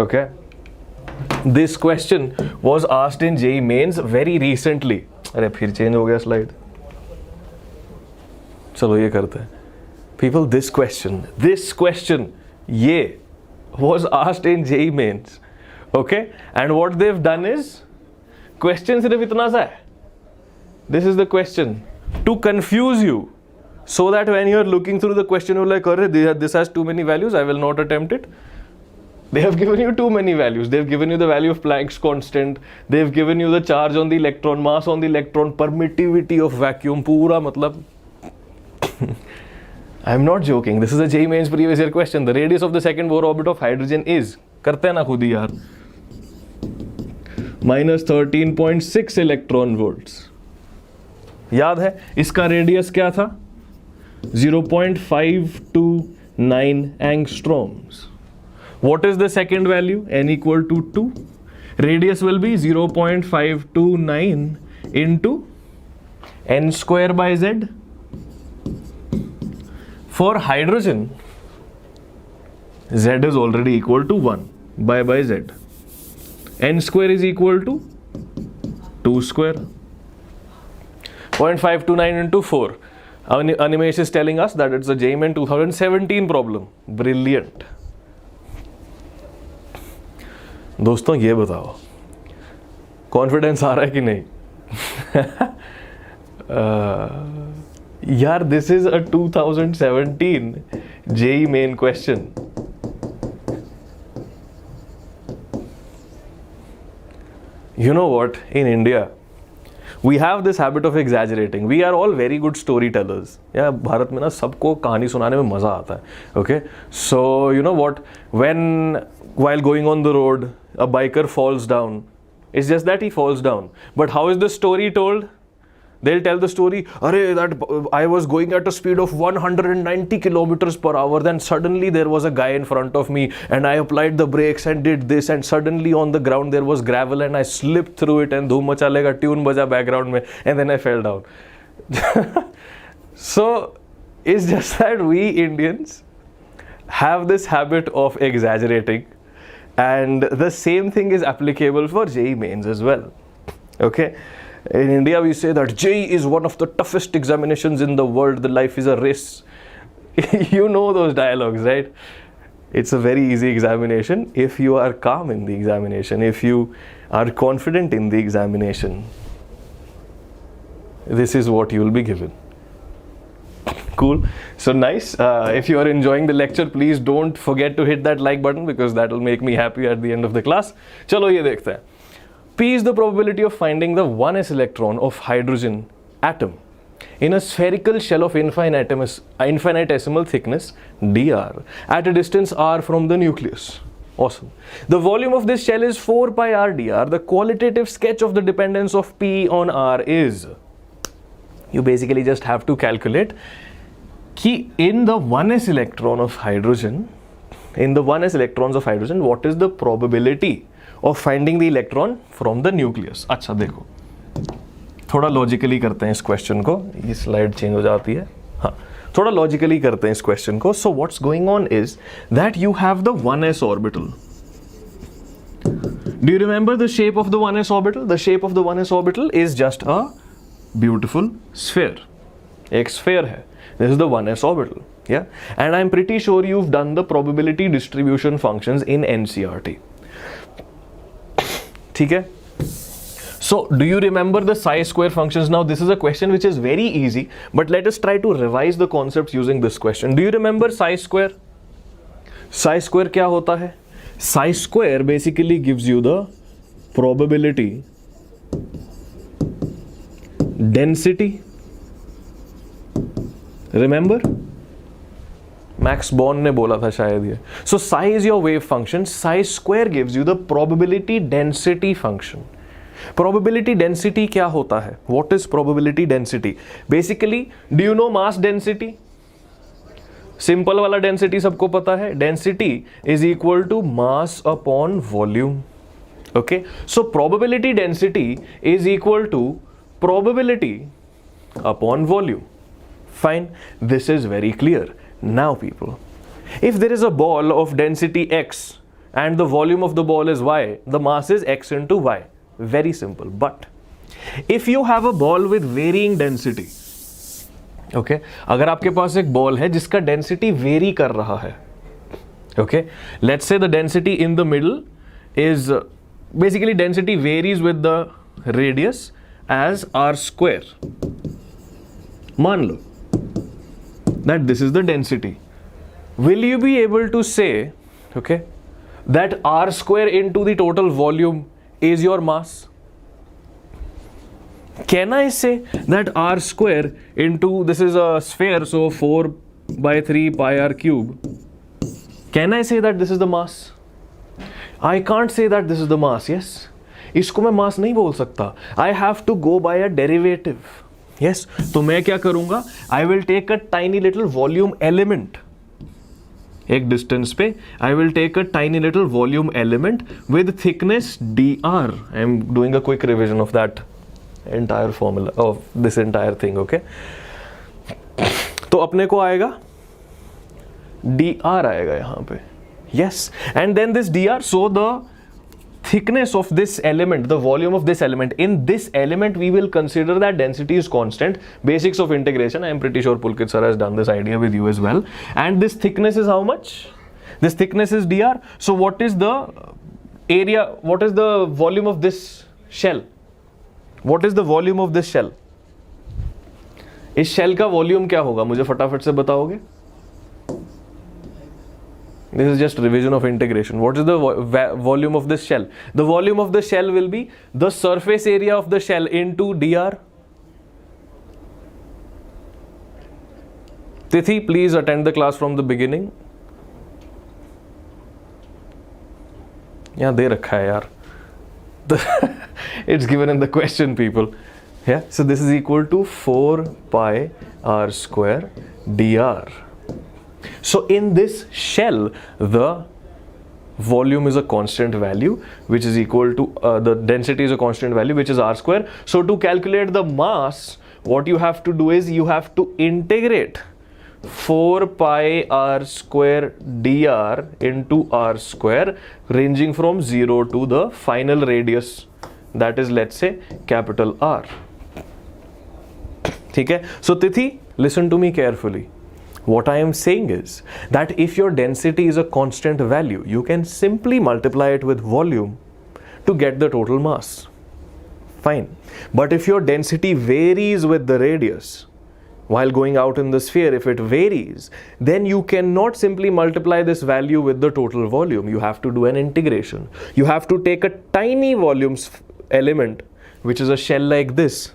Okay, this question was asked in JEE Mains very recently. अरे फिर change हो गया स्लाइड, चलो ये करते हैं. People, this question ये was asked in JEE Mains. Okay, and what they've done is, question सिर्फ इतना सा है. This is the question to confuse you, so that when you're looking through the question you're like, अरे this has too many values, I will not attempt it. They have given you too many values. They've given you the value of Planck's constant. They've given you the charge on the electron, mass on the electron, permittivity of vacuum. पूरा मतलब I'm not joking. This is a JEE Mains previous year question. The radius of the second Bohr orbit of hydrogen is, करते हैं ना खुद ही यार, -13.6 electron volts. याद है इसका रेडियस क्या था? 0.529 angstroms. What is the second value? N equal to 2. Radius will be 0.529 into n square by z. For hydrogen, z is already equal to 1 by z. N square is equal to 2 square. 0.529 into 4. Animesh is telling us that it's a JEE Mains 2017 problem. Brilliant. दोस्तों ये बताओ confidence आ रहा है कि नहीं? यार this is a 2017 JEE Main question. You know what? In India, we have this habit of exaggerating. We are all very good storytellers. Yeah, Bharat में ना सबको कहानी सुनाने में मजा आता है. Okay, so you know what? While going on the road, a biker falls down. It's just that he falls down. But how is the story told? They'll tell the story, that I was going at a speed of 190 kilometers per hour, then suddenly there was a guy in front of me and I applied the brakes and did this, and suddenly on the ground there was gravel and I slipped through it and Dhoom Machalega tune baja background mein, and then I fell down. So it's just that we Indians have this habit of exaggerating, and the same thing is applicable for JEE Mains as well. Okay, in India we say that JEE is one of the toughest examinations in the world, the life is a race. You know those dialogues, right? It's a very easy examination if you are calm in the examination, if you are confident in the examination. This is what you will be given. Cool. So nice. If you are enjoying the lecture, please don't forget to hit that like button, because that will make me happy at the end of the class. चलो ये देखते हैं. P is the probability of finding the 1s electron of hydrogen atom in a spherical shell of infinitesimal thickness dr at a distance r from the nucleus. Awesome. The volume of this shell is 4 pi r dr. The qualitative sketch of the dependence of P on r is, you basically just have to calculate कि in the 1s electron of hydrogen, what is the probability of finding the electron from the nucleus. अच्छा देखो, थोड़ा logically करते हैं इस question को. ये slide change हो जाती है. हाँ, थोड़ा लॉजिकली करते हैं इस क्वेश्चन को. So what's going on is that you have the 1s orbital. Do you remember the shape of the 1s orbital? The shape of the 1s orbital is just a beautiful sphere. एक sphere है. This is the 1s orbital. Yeah? And I'm pretty sure you've done the probability distribution functions in NCERT. ठीक है? So, do you remember the chi-square functions? Now, this is a question which is very easy, but let us try to revise the concepts using this question. Do you remember chi-square? Chi-square क्या होता है? Chi-square basically gives you the probability density. Remember? Max Born ने बोला था शायद ये. So psi is your wave function. Chi-square gives you the probability density function. Probability density क्या होता है? What is probability density? Basically, do you know mass density? Simple वाला density सबको पता है. Density is equal to mass upon volume. Okay, so probability density is equal to probability upon volume. Fine, this is very clear. Now people, if there is a ball of density x and the volume of the ball is y, the mass is x into y. Very simple. But if you have a ball with varying density, okay, अगर आपके पास एक ball है जिसका density very कर रहा है, okay, let's say the density in the middle is basically density varies with the radius as r square. मान लो that this is the density. Will you be able to say, okay, that r square into the total volume is your mass? Can I say that r square into, this is a sphere, so 4 by 3 pi r cube. Can I say that this is the mass? I can't say that this is the mass, yes? इसको मैं mass नहीं बोल सकता. I have to go by a derivative. Yes? तो मैं क्या करूँगा? I will take a tiny little volume element. एक distance पे I will take a tiny little volume element with thickness dr. I am doing a quick revision of that entire formula of this entire thing. okay, तो अपने को आएगा dr आएगा यहाँ पे. yes, and then this dr, so the thickness of this element, the volume of this element, in this element we will consider that density is constant. Basics of integration, I am pretty sure Pulkit sir has done this idea with you as well. And this thickness is how much? This thickness is dr. So what is the area, what is the volume of this shell? What is the volume of this shell? इस shell का volume क्या होगा, मुझे फटाफट से बताओगे? This is just revision of integration. What is the volume of this shell? The volume of the shell will be the surface area of the shell into dr. Tithi, please attend the class from the beginning. यहाँ दे रखा है यार. It's given in the question, people. Yeah, so this is equal to 4 pi r square dr. So in this shell, the volume is a constant value which is equal to the density is a constant value which is r square. So to calculate the mass, what you have to do is you have to integrate 4 pi r square dr into r square ranging from 0 to the final radius, that is, let's say, capital R. ठीक है? So Tithi, listen to me carefully. What I am saying is that if your density is a constant value, you can simply multiply it with volume to get the total mass. Fine. But if your density varies with the radius, while going out in the sphere, if it varies, then you cannot simply multiply this value with the total volume. You have to do an integration. You have to take a tiny volume element, which is a shell like this,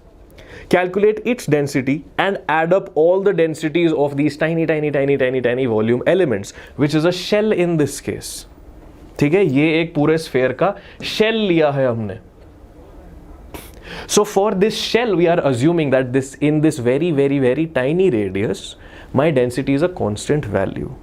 calculate its density and add up all the densities of these tiny volume elements, which is a shell in this case. ठीक है, ये एक पूरे sphere का shell लिया है हमने. So for this shell, we are assuming that in this very tiny radius, my density is a constant value.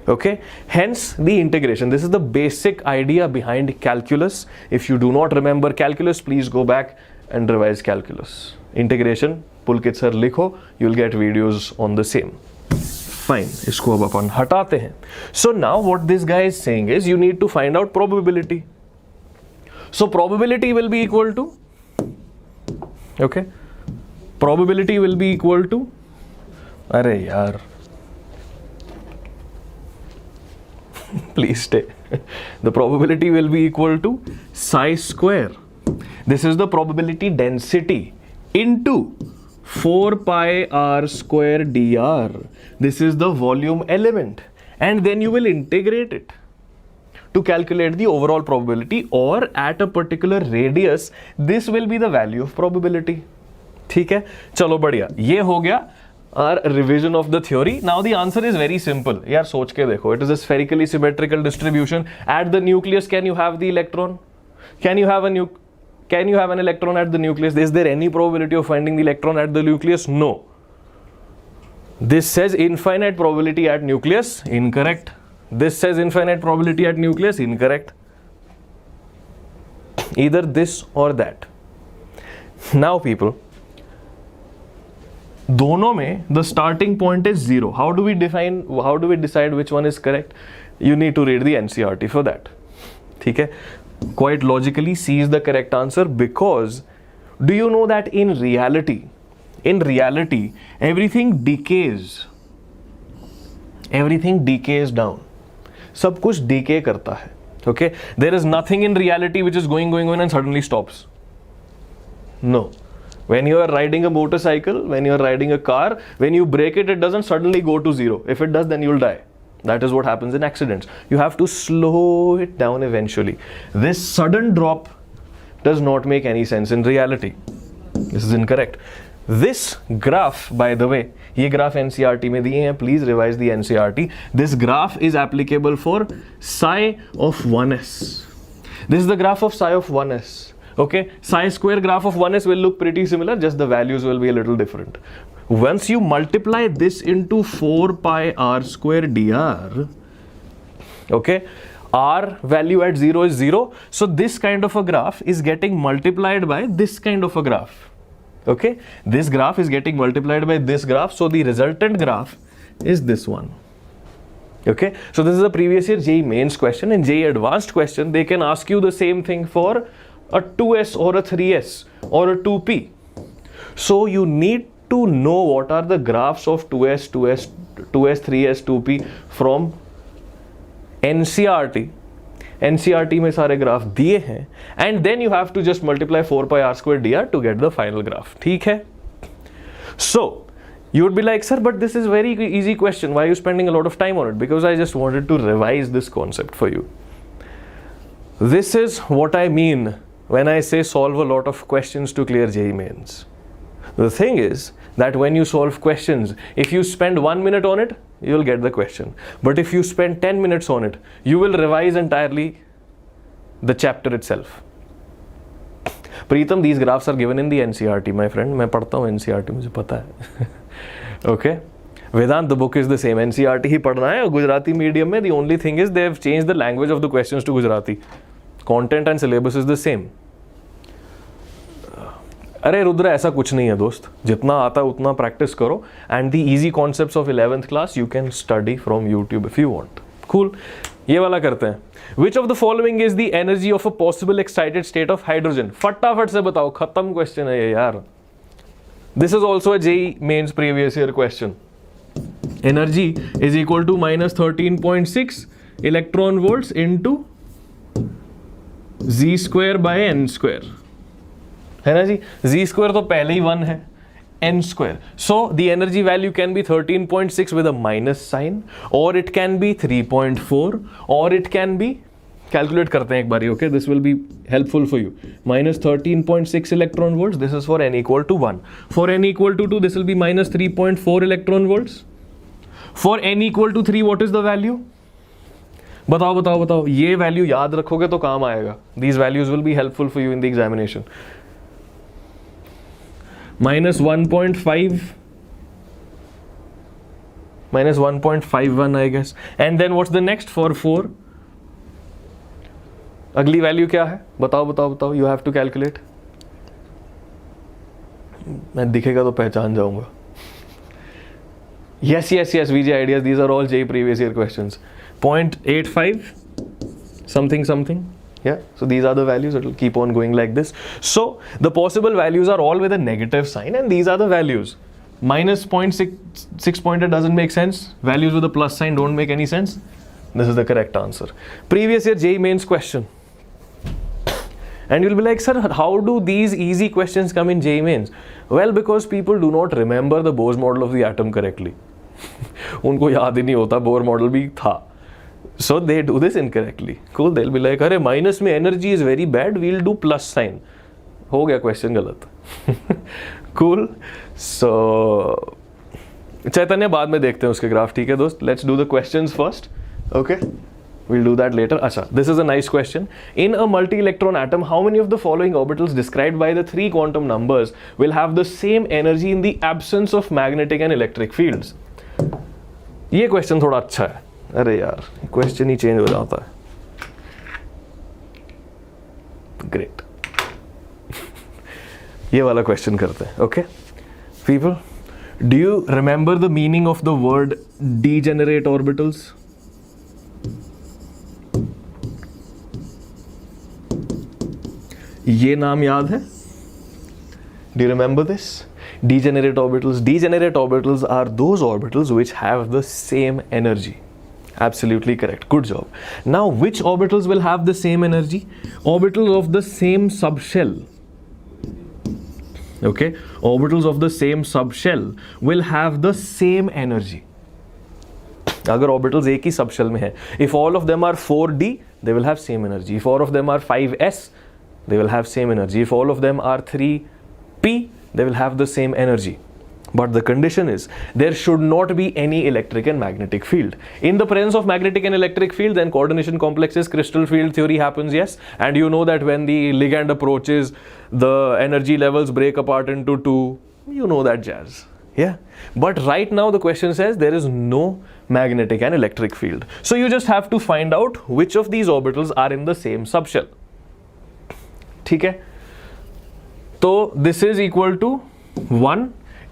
Okay, hence the integration. This is the basic idea behind calculus. If you do not remember calculus, please go back and revise calculus. Integration, Pulkit sir likho, you'll get videos on the same. Fine, इसको अब अपन हटाते हैं. So now what this guy is saying is you need to find out probability. So probability will be equal to, okay, probability will be equal to, अरे यार please stay. The probability will be equal to psi square. This is the probability density into 4 pi r square dr. This is the volume element, and then you will integrate it to calculate the overall probability, or at a particular radius this will be the value of probability. ठीक है, चलो बढ़िया, ये हो गया our revision of the theory. Now the answer is very simple. यार सोच के देखो, it is a spherically symmetrical distribution. At the nucleus, can you have the electron? Can you have an electron at the nucleus? Is there any probability of finding the electron at the nucleus? No. This says infinite probability at nucleus. Incorrect. This says infinite probability at nucleus. Incorrect. Either this or that. Now people, दोनों में the starting point is 0. How do we decide which one is correct? You need to read the NCERT for that. ठीक है, quite logically C is the correct answer, because do you know that in reality everything decays down. सब कुछ decay करता है. Okay, there is nothing in reality which is going and suddenly stops. No. When you are riding a motorcycle, when you are riding a car, when you brake it, it doesn't suddenly go to 0. If it does, then you will die. That is what happens in accidents. You have to slow it down eventually. This sudden drop does not make any sense in reality. This is incorrect. This graph, by the way, ये graph NCERT में दिए हैं. Please revise the NCERT. This graph is applicable for psi of 1s. This is the graph of psi of 1s. Okay, psi square graph of 1s will look pretty similar, just the values will be a little different. Once you multiply this into 4 pi r square dr, okay, r value at 0 is 0, so this kind of a graph is getting multiplied by this kind of a graph. Okay, this graph is getting multiplied by this graph, so the resultant graph is this one. Okay, so this is a previous year JEE mains question. In JEE advanced question, they can ask you the same thing for a 2s or a 3s or a 2p. So you need to know what are the graphs of 2s, 3s, 2p from NCERT. NCERT में सारे graph दिए हैं, and then you have to just multiply 4 pi r square dr to get the final graph. ठीक है? So you would be like, sir, but this is very easy question. Why are you spending a lot of time on it? Because I just wanted to revise this concept for you. This is what I mean when I say solve a lot of questions to clear JEE mains. The thing is that when you solve questions, if you spend 1 minute on it, you will get the question. But if you spend 10 minutes on it, you will revise entirely the chapter itself. Preetham, these graphs are given in the NCERT, my friend. मैं पढ़ता हूँ NCERT, मुझे पता है. Okay? Vedant, the book is the same. NCERT ही पढ़ना है और Gujarati medium में the only thing is they have changed the language of the questions to Gujarati. Content and syllabus is the same. अरे रुद्र, ऐसा कुछ नहीं है दोस्त. जितना आता है उतना प्रैक्टिस करो, and the easy concepts of 11th class you can study from YouTube if you want. Cool. ये वाला करते हैं. Which of the following is the energy of a possible excited state of hydrogen? फटाफट से बताओ, खत्म question है ये यार. This is also a JEE mains previous year question. Energy is equal to minus 13.6 electron volts into z square by n square. है ना जी? Z square तो पहले ही 1 है, n square. So the energy value can be 13.6 with a minus sign, or it can be 3.4, or it can be, calculate करते हैं एक बारी, okay? This will be helpful for you. Minus 13.6 electron volts, this is for n equal to 1. For n equal to 2, this will be minus 3.4 electron volts. For n equal to 3, what is the value? बताओ. ये value याद रखोगे तो काम आएगा. These values will be helpful for you in the examination. Minus 1.5, minus 1.51 I guess. And then what's the next for 4? अगली value क्या है? बताओ. You have to calculate. मैं दिखेगा तो पहचान जाऊंगा. Yes, VJ ideas. These are all J previous year questions. 0.85, something. Yeah, so these are the values. It will keep on going like this. So the possible values are all with a negative sign, and these are the values. Minus 0.6 pointer doesn't make sense. Values with a plus sign don't make any sense. This is the correct answer. Previous year JEE mains question. And you'll be like, sir, how do these easy questions come in JEE mains? Well, because people do not remember the Bose model of the atom correctly. उनको याद ही नहीं होता Bohr model भी था. So they do this incorrectly. Cool. They'll be like, अरे minus में energy is very bad. We'll do plus sign. हो गया question गलत. Cool. So चैतन्य बाद में देखते हैं उसके ग्राफ. ठीक है दोस्त. Let's do the questions first. Okay. We'll do that later. Acha, this is a nice question. In a multi-electron atom, how many of the following orbitals described by the three quantum numbers will have the same energy in the absence of magnetic and electric fields? ये question थोड़ा अच्छा है. अरे यार, question ही change हो जाता है. Great. ये वाला question करते हैं. Okay? People, do you remember the meaning of the word degenerate orbitals? ये नाम याद है? Do you remember this? Degenerate orbitals. Degenerate orbitals are those orbitals which have the same energy. Absolutely correct. Good job. Now, which orbitals will have the same energy? Orbitals of the same subshell. Okay? Orbitals of the same subshell will have the same energy. अगर orbitals एक ही subshell में है, if all of them are 4d, they will have same energy. If all of them are 5s, they will have same energy. If all of them are 3p, they will have the same energy. But the condition is there should not be any electric and magnetic field. In the presence of magnetic and electric field, then coordination complexes, crystal field theory happens, yes. And you know that when the ligand approaches, the energy levels break apart into two. You know that jazz. Yeah. But right now the question says there is no magnetic and electric field. So you just have to find out which of these orbitals are in the same subshell. ठीक है, तो this is equal to 1,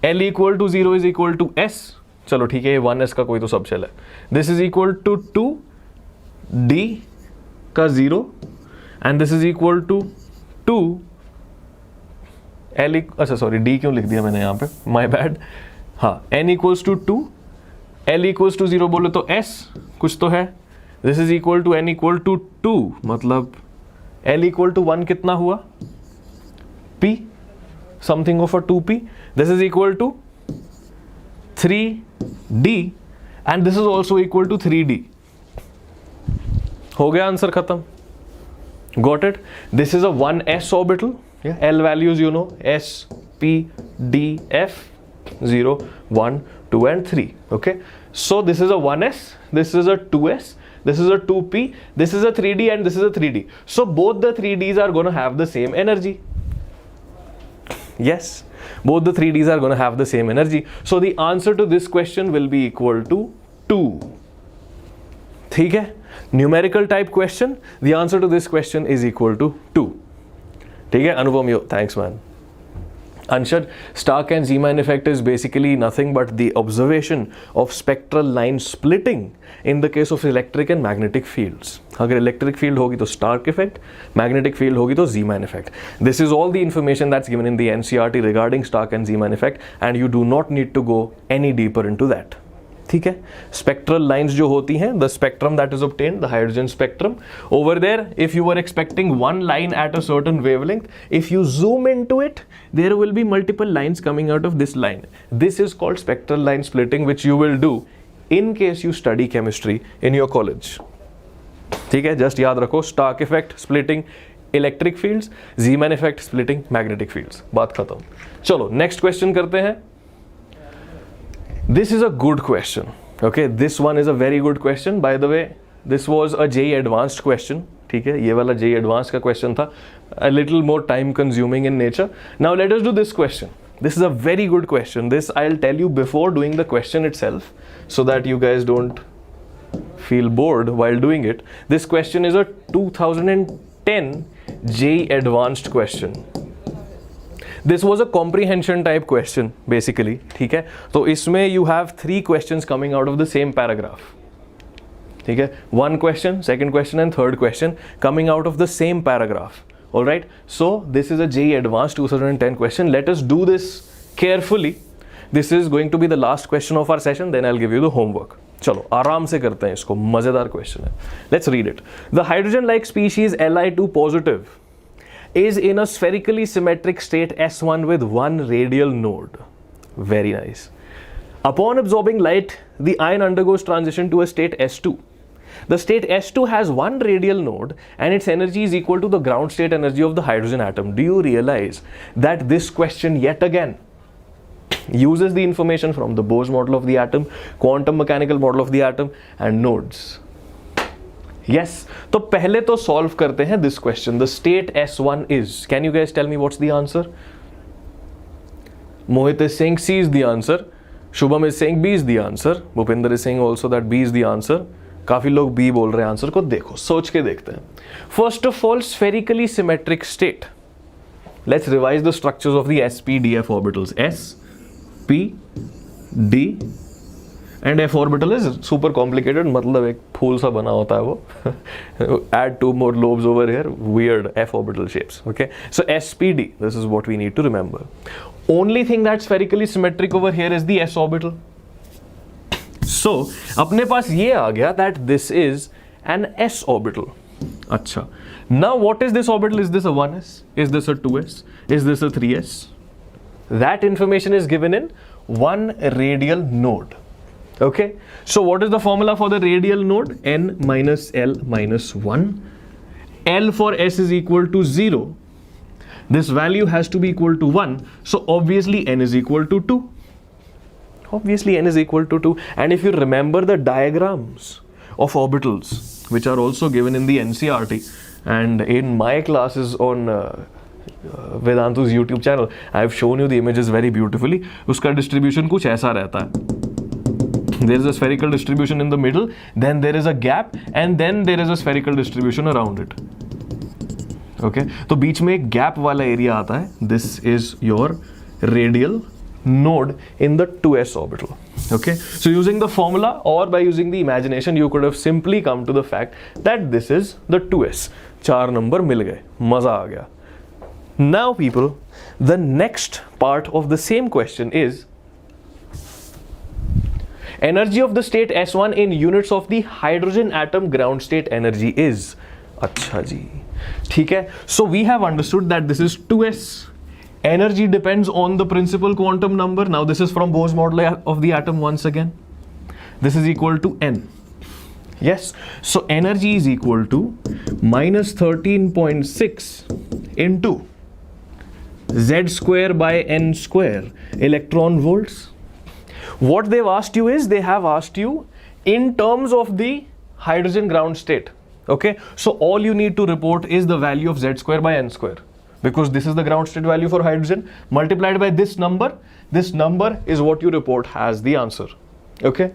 L equal to 0 is equal to S. चलो ठीक है, ये 1s का कोई तो सबशेल है. This is equal to 2 D का 0 and this is equal to 2 L. अच्छा सॉरी, D क्यों लिख दिया मैंने यहाँ पे, माई बैड. हाँ, N equals to 2, L equals to 0 बोले तो S कुछ तो है. This is equal to N equal to 2, मतलब L equal to 1 कितना हुआ? P, something of a 2p. This is equal to 3d and this is also equal to 3d. हो गया आंसर खत्म. Got it? This is a 1s orbital. Yeah. L values you know, S, P, D, F, 0, 1, 2 and 3. Okay. So this is a 1s, this is a 2s. This is a 2p, this is a 3d and this is a 3d. So both the 3ds are going to have the same energy. Yes, both the 3ds are going to have the same energy. So the answer to this question will be equal to 2. ठीक है? Numerical type question, the answer to this question is equal to 2. ठीक है? Anupam, yo, thanks man. Anshad, Stark and Zeeman effect is basically nothing but the observation of spectral line splitting in the case of electric and magnetic fields. अगर electric field होगी तो Stark effect, magnetic field होगी तो Zeeman effect. This is all the information that's given in the NCERT regarding Stark and Zeeman effect and you do not need to go any deeper into that. ठीक है, spectral lines जो होती हैं, the spectrum that is obtained, the hydrogen spectrum, over there if you are expecting one line at a certain wavelength, if you zoom into it there will be multiple lines coming out of this line. This is called spectral line splitting which you will do in case you study chemistry in your college. ठीक है, just याद रखो, Stark effect splitting electric fields, Zeeman effect splitting magnetic fields. बात खत्म. चलो next question करते हैं. This is a good question. Okay, this one is a very good question. By the way, this was a JEE advanced question. ठीक है, ये वाला JEE advanced का question था. A little more time consuming in nature. Now let us do this question. This is a very good question. This I'll tell you before doing the question itself, so that you guys don't feel bored while doing it. This question is a 2010 JEE advanced question. This was a comprehension type question basically, ठीक है. तो इसमें you have 3 questions coming out of the same paragraph, ठीक है. 1 question, second question and third question coming out of the same paragraph. All right, so this is a JEE Advanced 2010 question. Let us do this carefully. This is going to be the last question of our session, then I'll give you the homework. चलो आराम से करते हैं इसको, मजेदार question है. Let's read it. The hydrogen-like species Li2 positive is in a spherically symmetric state S1 with 1 radial node. Very nice. Upon absorbing light, the ion undergoes transition to a state S2. The state S2 has 1 radial node and its energy is equal to the ground state energy of the hydrogen atom. Do you realize that this question yet again uses the information from the Bose model of the atom, quantum mechanical model of the atom and nodes? Yes, तो पहले तो solve करते हैं this question. The state S1 is, can you guys tell me what's the answer? Mohit is saying C is the answer. Shubham is saying B is the answer. Bhupinder is saying also that B is the answer. काफी लोग B बोल रहे हैं answer को. देखो सोच के देखते हैं. First of all spherically symmetric state. Let's revise the structures of the sp-df orbitals. s p d and f orbital is super complicated, मतलब एक फूल सा बना होता है वो. Add 2 more lobes over here, weird f orbital shapes. Okay, so spd, this is what we need to remember. Only thing that's spherically symmetric over here is the s orbital. So अपने पास ये आ गया that this is an s orbital. अच्छा, now what is this orbital? Is this a 1s? Is this a 2s? Is this a 3s? That information is given in 1 radial node. Okay, so what is the formula for the radial node? n minus l minus 1. L for s is equal to 0. This value has to be equal to 1. So obviously n is equal to 2. Obviously n is equal to 2. And if you remember the diagrams of orbitals, which are also given in the NCERT and in my classes on Vedantu's YouTube channel, I have shown you the images very beautifully. उसका distribution कुछ ऐसा रहता है. There is a spherical distribution in the middle, then there is a gap, and then there is a spherical distribution around it. Okay, तो बीच में एक gap वाला area आता है. This is your radial node in the 2s orbital. Okay, so using the formula or by using the imagination, you could have simply come to the fact that this is the 2s. 4 number मिल गए, मजा आ गया. Now people, the next part of the same question is energy of the state S1 in units of the hydrogen atom ground state energy is. अच्छा जी, ठीक है. So we have understood that this is 2s. Energy depends on the principal quantum number. Now this is from Bose model of the atom once again. This is equal to n. Yes, so energy is equal to minus 13.6 into z square by n square electron volts. What they've asked you is, they have asked you in terms of the hydrogen ground state. Okay, so all you need to report is the value of z square by n square. Because this is the ground state value for hydrogen multiplied by this number. This number is what you report as the answer. Okay,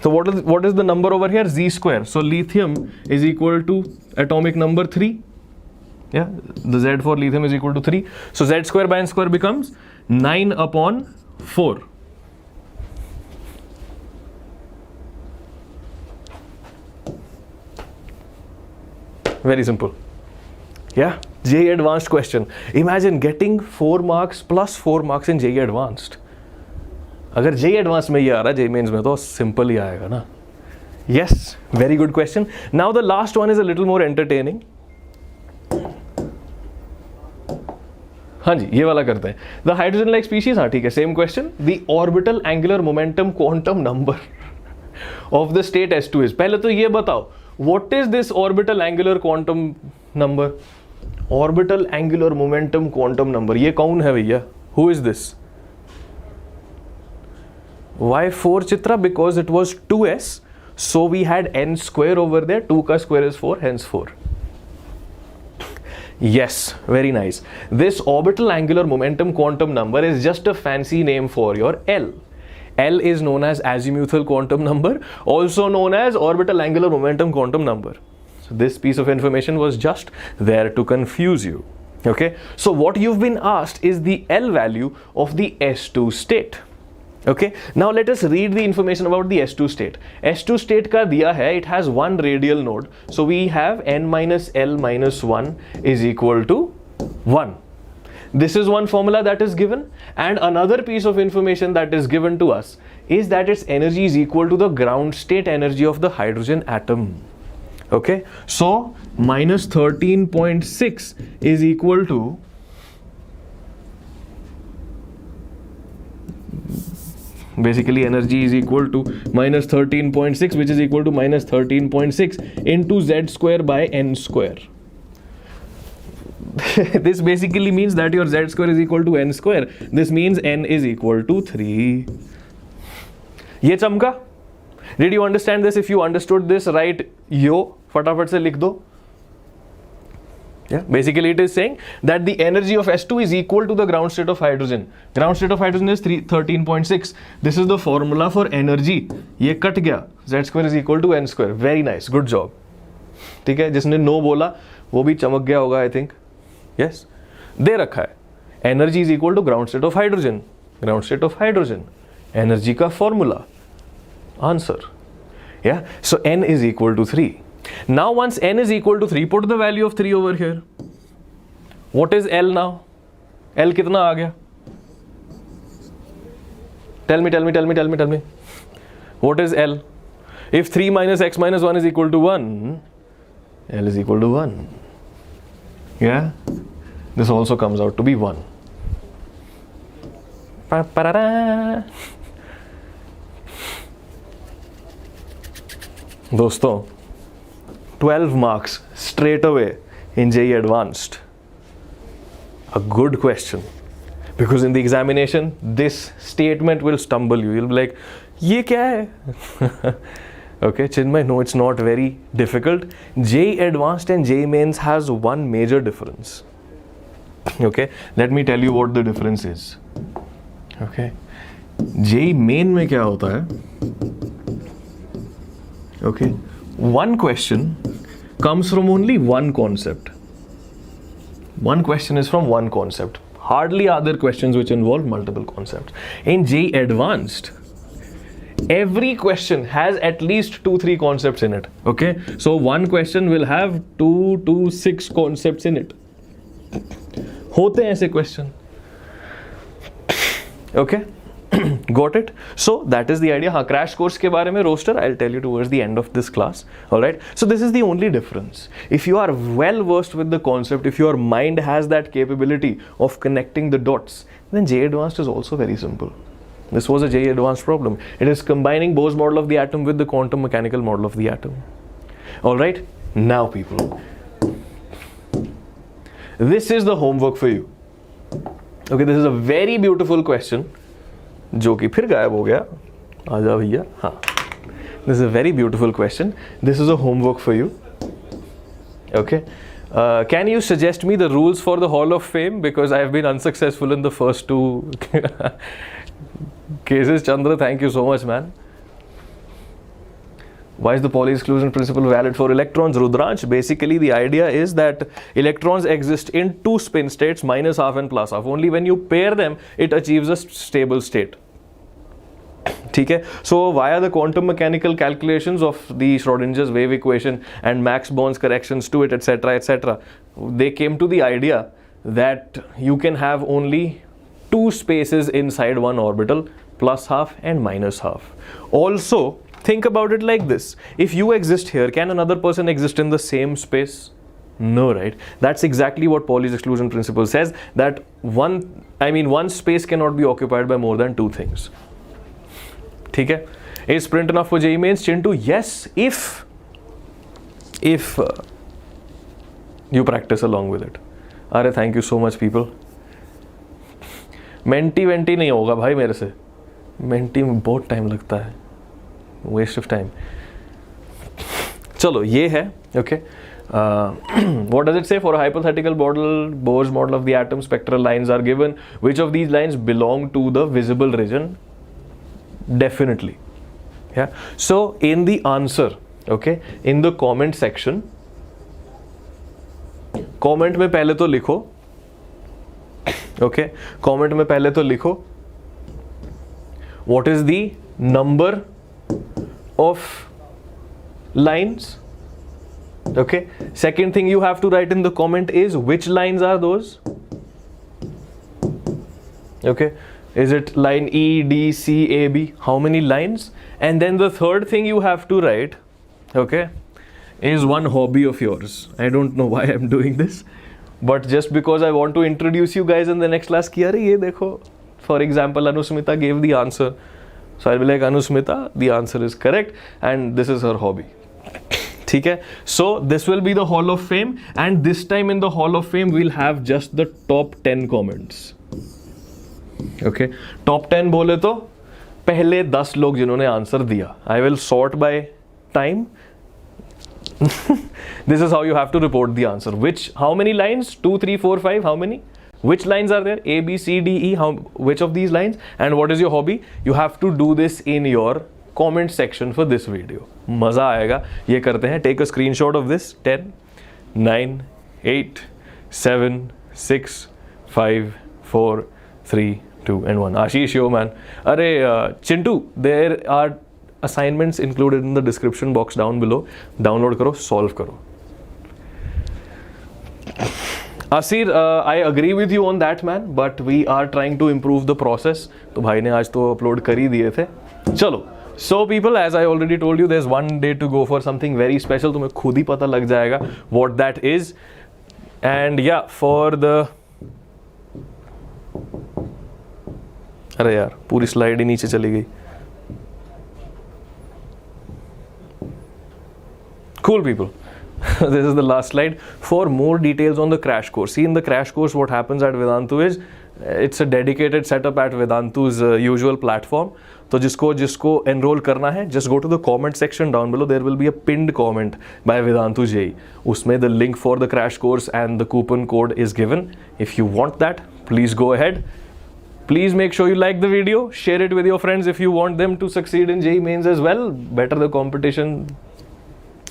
so what is the number over here? Z square. So lithium is equal to atomic number 3. Yeah, the Z for lithium is equal to 3. So Z square by N square becomes 9 upon 4. Very simple. Yeah, JEE Advanced question. Imagine getting 4 marks plus 4 marks in JEE Advanced. अगर JEE Advanced में ये आ रहा है, JEE Mains में तो simple ही आएगा ना. Yes, very good question. Now the last one is a little more entertaining. हाँ जी, ये वाला करते हैं. The hydrogen-like species, हाँ ठीक है, same question. The orbital angular momentum quantum number of the state S2 is. पहले तो ये बताओ, what is this orbital angular quantum number? Orbital angular momentum quantum number. ये कौन है भैया? Who is this? Why 4 Chitra? Because it was 2s, so we had n square over there. 2 ka square is 4, hence 4. Yes, very nice. This orbital angular momentum quantum number is just a fancy name for your L. L is known as azimuthal quantum number, also known as orbital angular momentum quantum number. So this piece of information was just there to confuse you. Okay, so what you've been asked is the L value of the S2 state. Okay, now let us read the information about the S2 state. S2 state का दिया है, it has one radial node, so we have n minus L minus 1 is equal to 1. This is one formula that is given, and another piece of information that is given to us is that its energy is equal to the ground state energy of the hydrogen atom. Okay, so minus 13.6 is equal to basically energy is equal to minus 13.6, which is equal to minus 13.6 into z square by n square. This basically means that your z square is equal to n square. This means n is equal to 3. ये चमका? Did you understand this? If you understood this, write yo, फटाफट से लिख दो. Yeah, basically it is saying that the energy of S2 is equal to the ground state of hydrogen. Ground state of hydrogen is 13.6. This is the formula for energy. ये cut गया. Z square is equal to n square. Very nice. Good job. ठीक है, जिसने no बोला वो भी चमक गया होगा, I think. Yes. दे रखा है. Energy is equal to ground state of hydrogen. Ground state of hydrogen. Energy का formula. Answer. Yeah. So n is equal to 3. Now once n is equal to 3, put the value of 3 over here. What is L now? L कितना आ गया? Tell me. What is L? If 3 minus x minus 1 is equal to 1, L is equal to 1. Yeah? This also comes out to be 1. Pa-pa-da-da. दोस्तों, 12 marks straight away in JEE Advanced. A good question. Because in the examination, this statement will stumble you. You'll be like, ये क्या है? Okay, Chinmay, no, it's not very difficult. JEE Advanced and JEE Mains has one major difference. Okay, let me tell you what the difference is. Okay, JEE Main में क्या होता है? Okay, one question comes from only one concept. One question is from one concept. Hardly are there questions which involve multiple concepts. In JEE Advanced, every question has at least 2-3 concepts in it. Okay, so one question will have 2 to 6 concepts in it. होते हैं ऐसे question. Okay. Got it? So that is the idea. हाँ, crash course के बारे में roster I'll tell you towards the end of this class. Alright. So this is the only difference. If you are well versed with the concept, if your mind has that capability of connecting the dots, then JEE Advanced is also very simple. This was a JEE Advanced problem. It is combining Bohr's model of the atom with the quantum mechanical model of the atom. Alright. Now people, this is the homework for you. Okay, this is a very beautiful question. जो कि फिर गायब हो गया. आजा भैया. हाँ. This is a very beautiful question. This is a homework for you. Okay. Can you suggest me the rules for the Hall of Fame? Because I have been unsuccessful in the first 2 cases. Chandra, thank you so much, man. Why is the Pauli exclusion principle valid for electrons? Rudransh, basically the idea is that electrons exist in 2 spin states, minus half and plus half. Only when you pair them, it achieves a stable state. ठीक है. So via the quantum mechanical calculations of the Schrodinger's wave equation and Max Born's corrections to it, etc., they came to the idea that you can have only 2 spaces inside one orbital, plus half and minus half. Also, think about it like this. If you exist here, can another person exist in the same space? No, right? That's exactly what Pauli's exclusion principle says, that one space cannot be occupied by more than 2 things. ठीक है. Is print enough for JEE Mains? Chintu, yes, if you practice along with it. अरे thank you so much people. Menti वेंटी नहीं होगा भाई मेरे से. Mentee में बहुत टाइम लगता है. Waste of time. चलो ये है. Okay. What does it say? For a hypothetical model, Bohr's model of the atom, spectral lines are given. Which of these lines belong to the visible region? Definitely. Yeah. So in the answer, okay, in the comment section, comment में पहले तो लिखो okay comment में पहले तो लिखो what is the number of lines. Okay, second thing you have to write in the comment is which lines are those. Okay, is it line E, D, C, A, B? How many lines? And then the third thing you have to write, okay, is one hobby of yours. I don't know why I'm doing this, but just because I want to introduce you guys in the next class ki अरे ये देखो, for example Anusmita gave the answer, so I'll be like Anusmita, the answer is correct and this is her hobby. ठीक है, so this will be the Hall of Fame and this time in the Hall of Fame we'll have just the top 10 comments. Okay, top 10 बोले तो पहले 10 लोग जिन्होंने answer दिया. I will sort by time. This is how you have to report the answer. How many lines? 2, 3, 4, 5. How many? Which lines are there? A, B, C, D, E. Which of these lines? And what is your hobby? You have to do this in your comment section for this video. मजा आएगा. ये करते हैं. Take a screenshot of this. 10, 9, 8, 7, 6, 5, 4, 3, 2 and 1. Ashish, yo man. अरे Chintu, there are assignments included in the description box down below. Download करो, solve करो. Asir, I agree with you on that man, but we are trying to improve the process. तो भाई ने आज तो upload कर ही दिए थे. चलो. So people, as I already told you, there's one day to go for something very special. तुम्हें खुद ही पता लग जाएगा what that is. And yeah, for the अरे यार पूरी स्लाइड ही नीचे चली गई. Cool people. This is the last slide. For more details on the crash course, see in the crash course what happens at Vedantu is it's a dedicated setup at Vedantu's usual platform. तो जिसको enroll करना है, just go to the comment section down below. There will be a pinned comment by Vedantu JEE. उसमें the link for the crash course and the coupon code is given. If you want that, please go ahead. Please make sure you like the video, share it with your friends if you want them to succeed in JEE mains as well. Better the competition,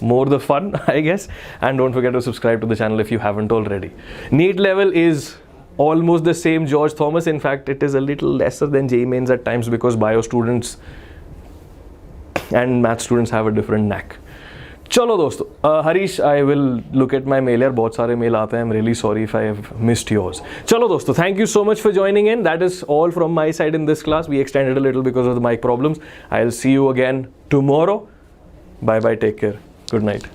more the fun, I guess. And don't forget to subscribe to the channel if you haven't already. NEET level is almost the same George Thomas. In fact, it is a little lesser than JEE mains at times because bio students and math students have a different knack. चलो दोस्तों, Harish, I will look at my mail. यार बहुत सारे mail आते हैं. I'm really sorry if I have missed yours. चलो दोस्तों, thank you so much for joining in. That is all from my side in this class. We extended a little because of the mic problems. I'll see you again tomorrow. Bye bye. Take care. Good night.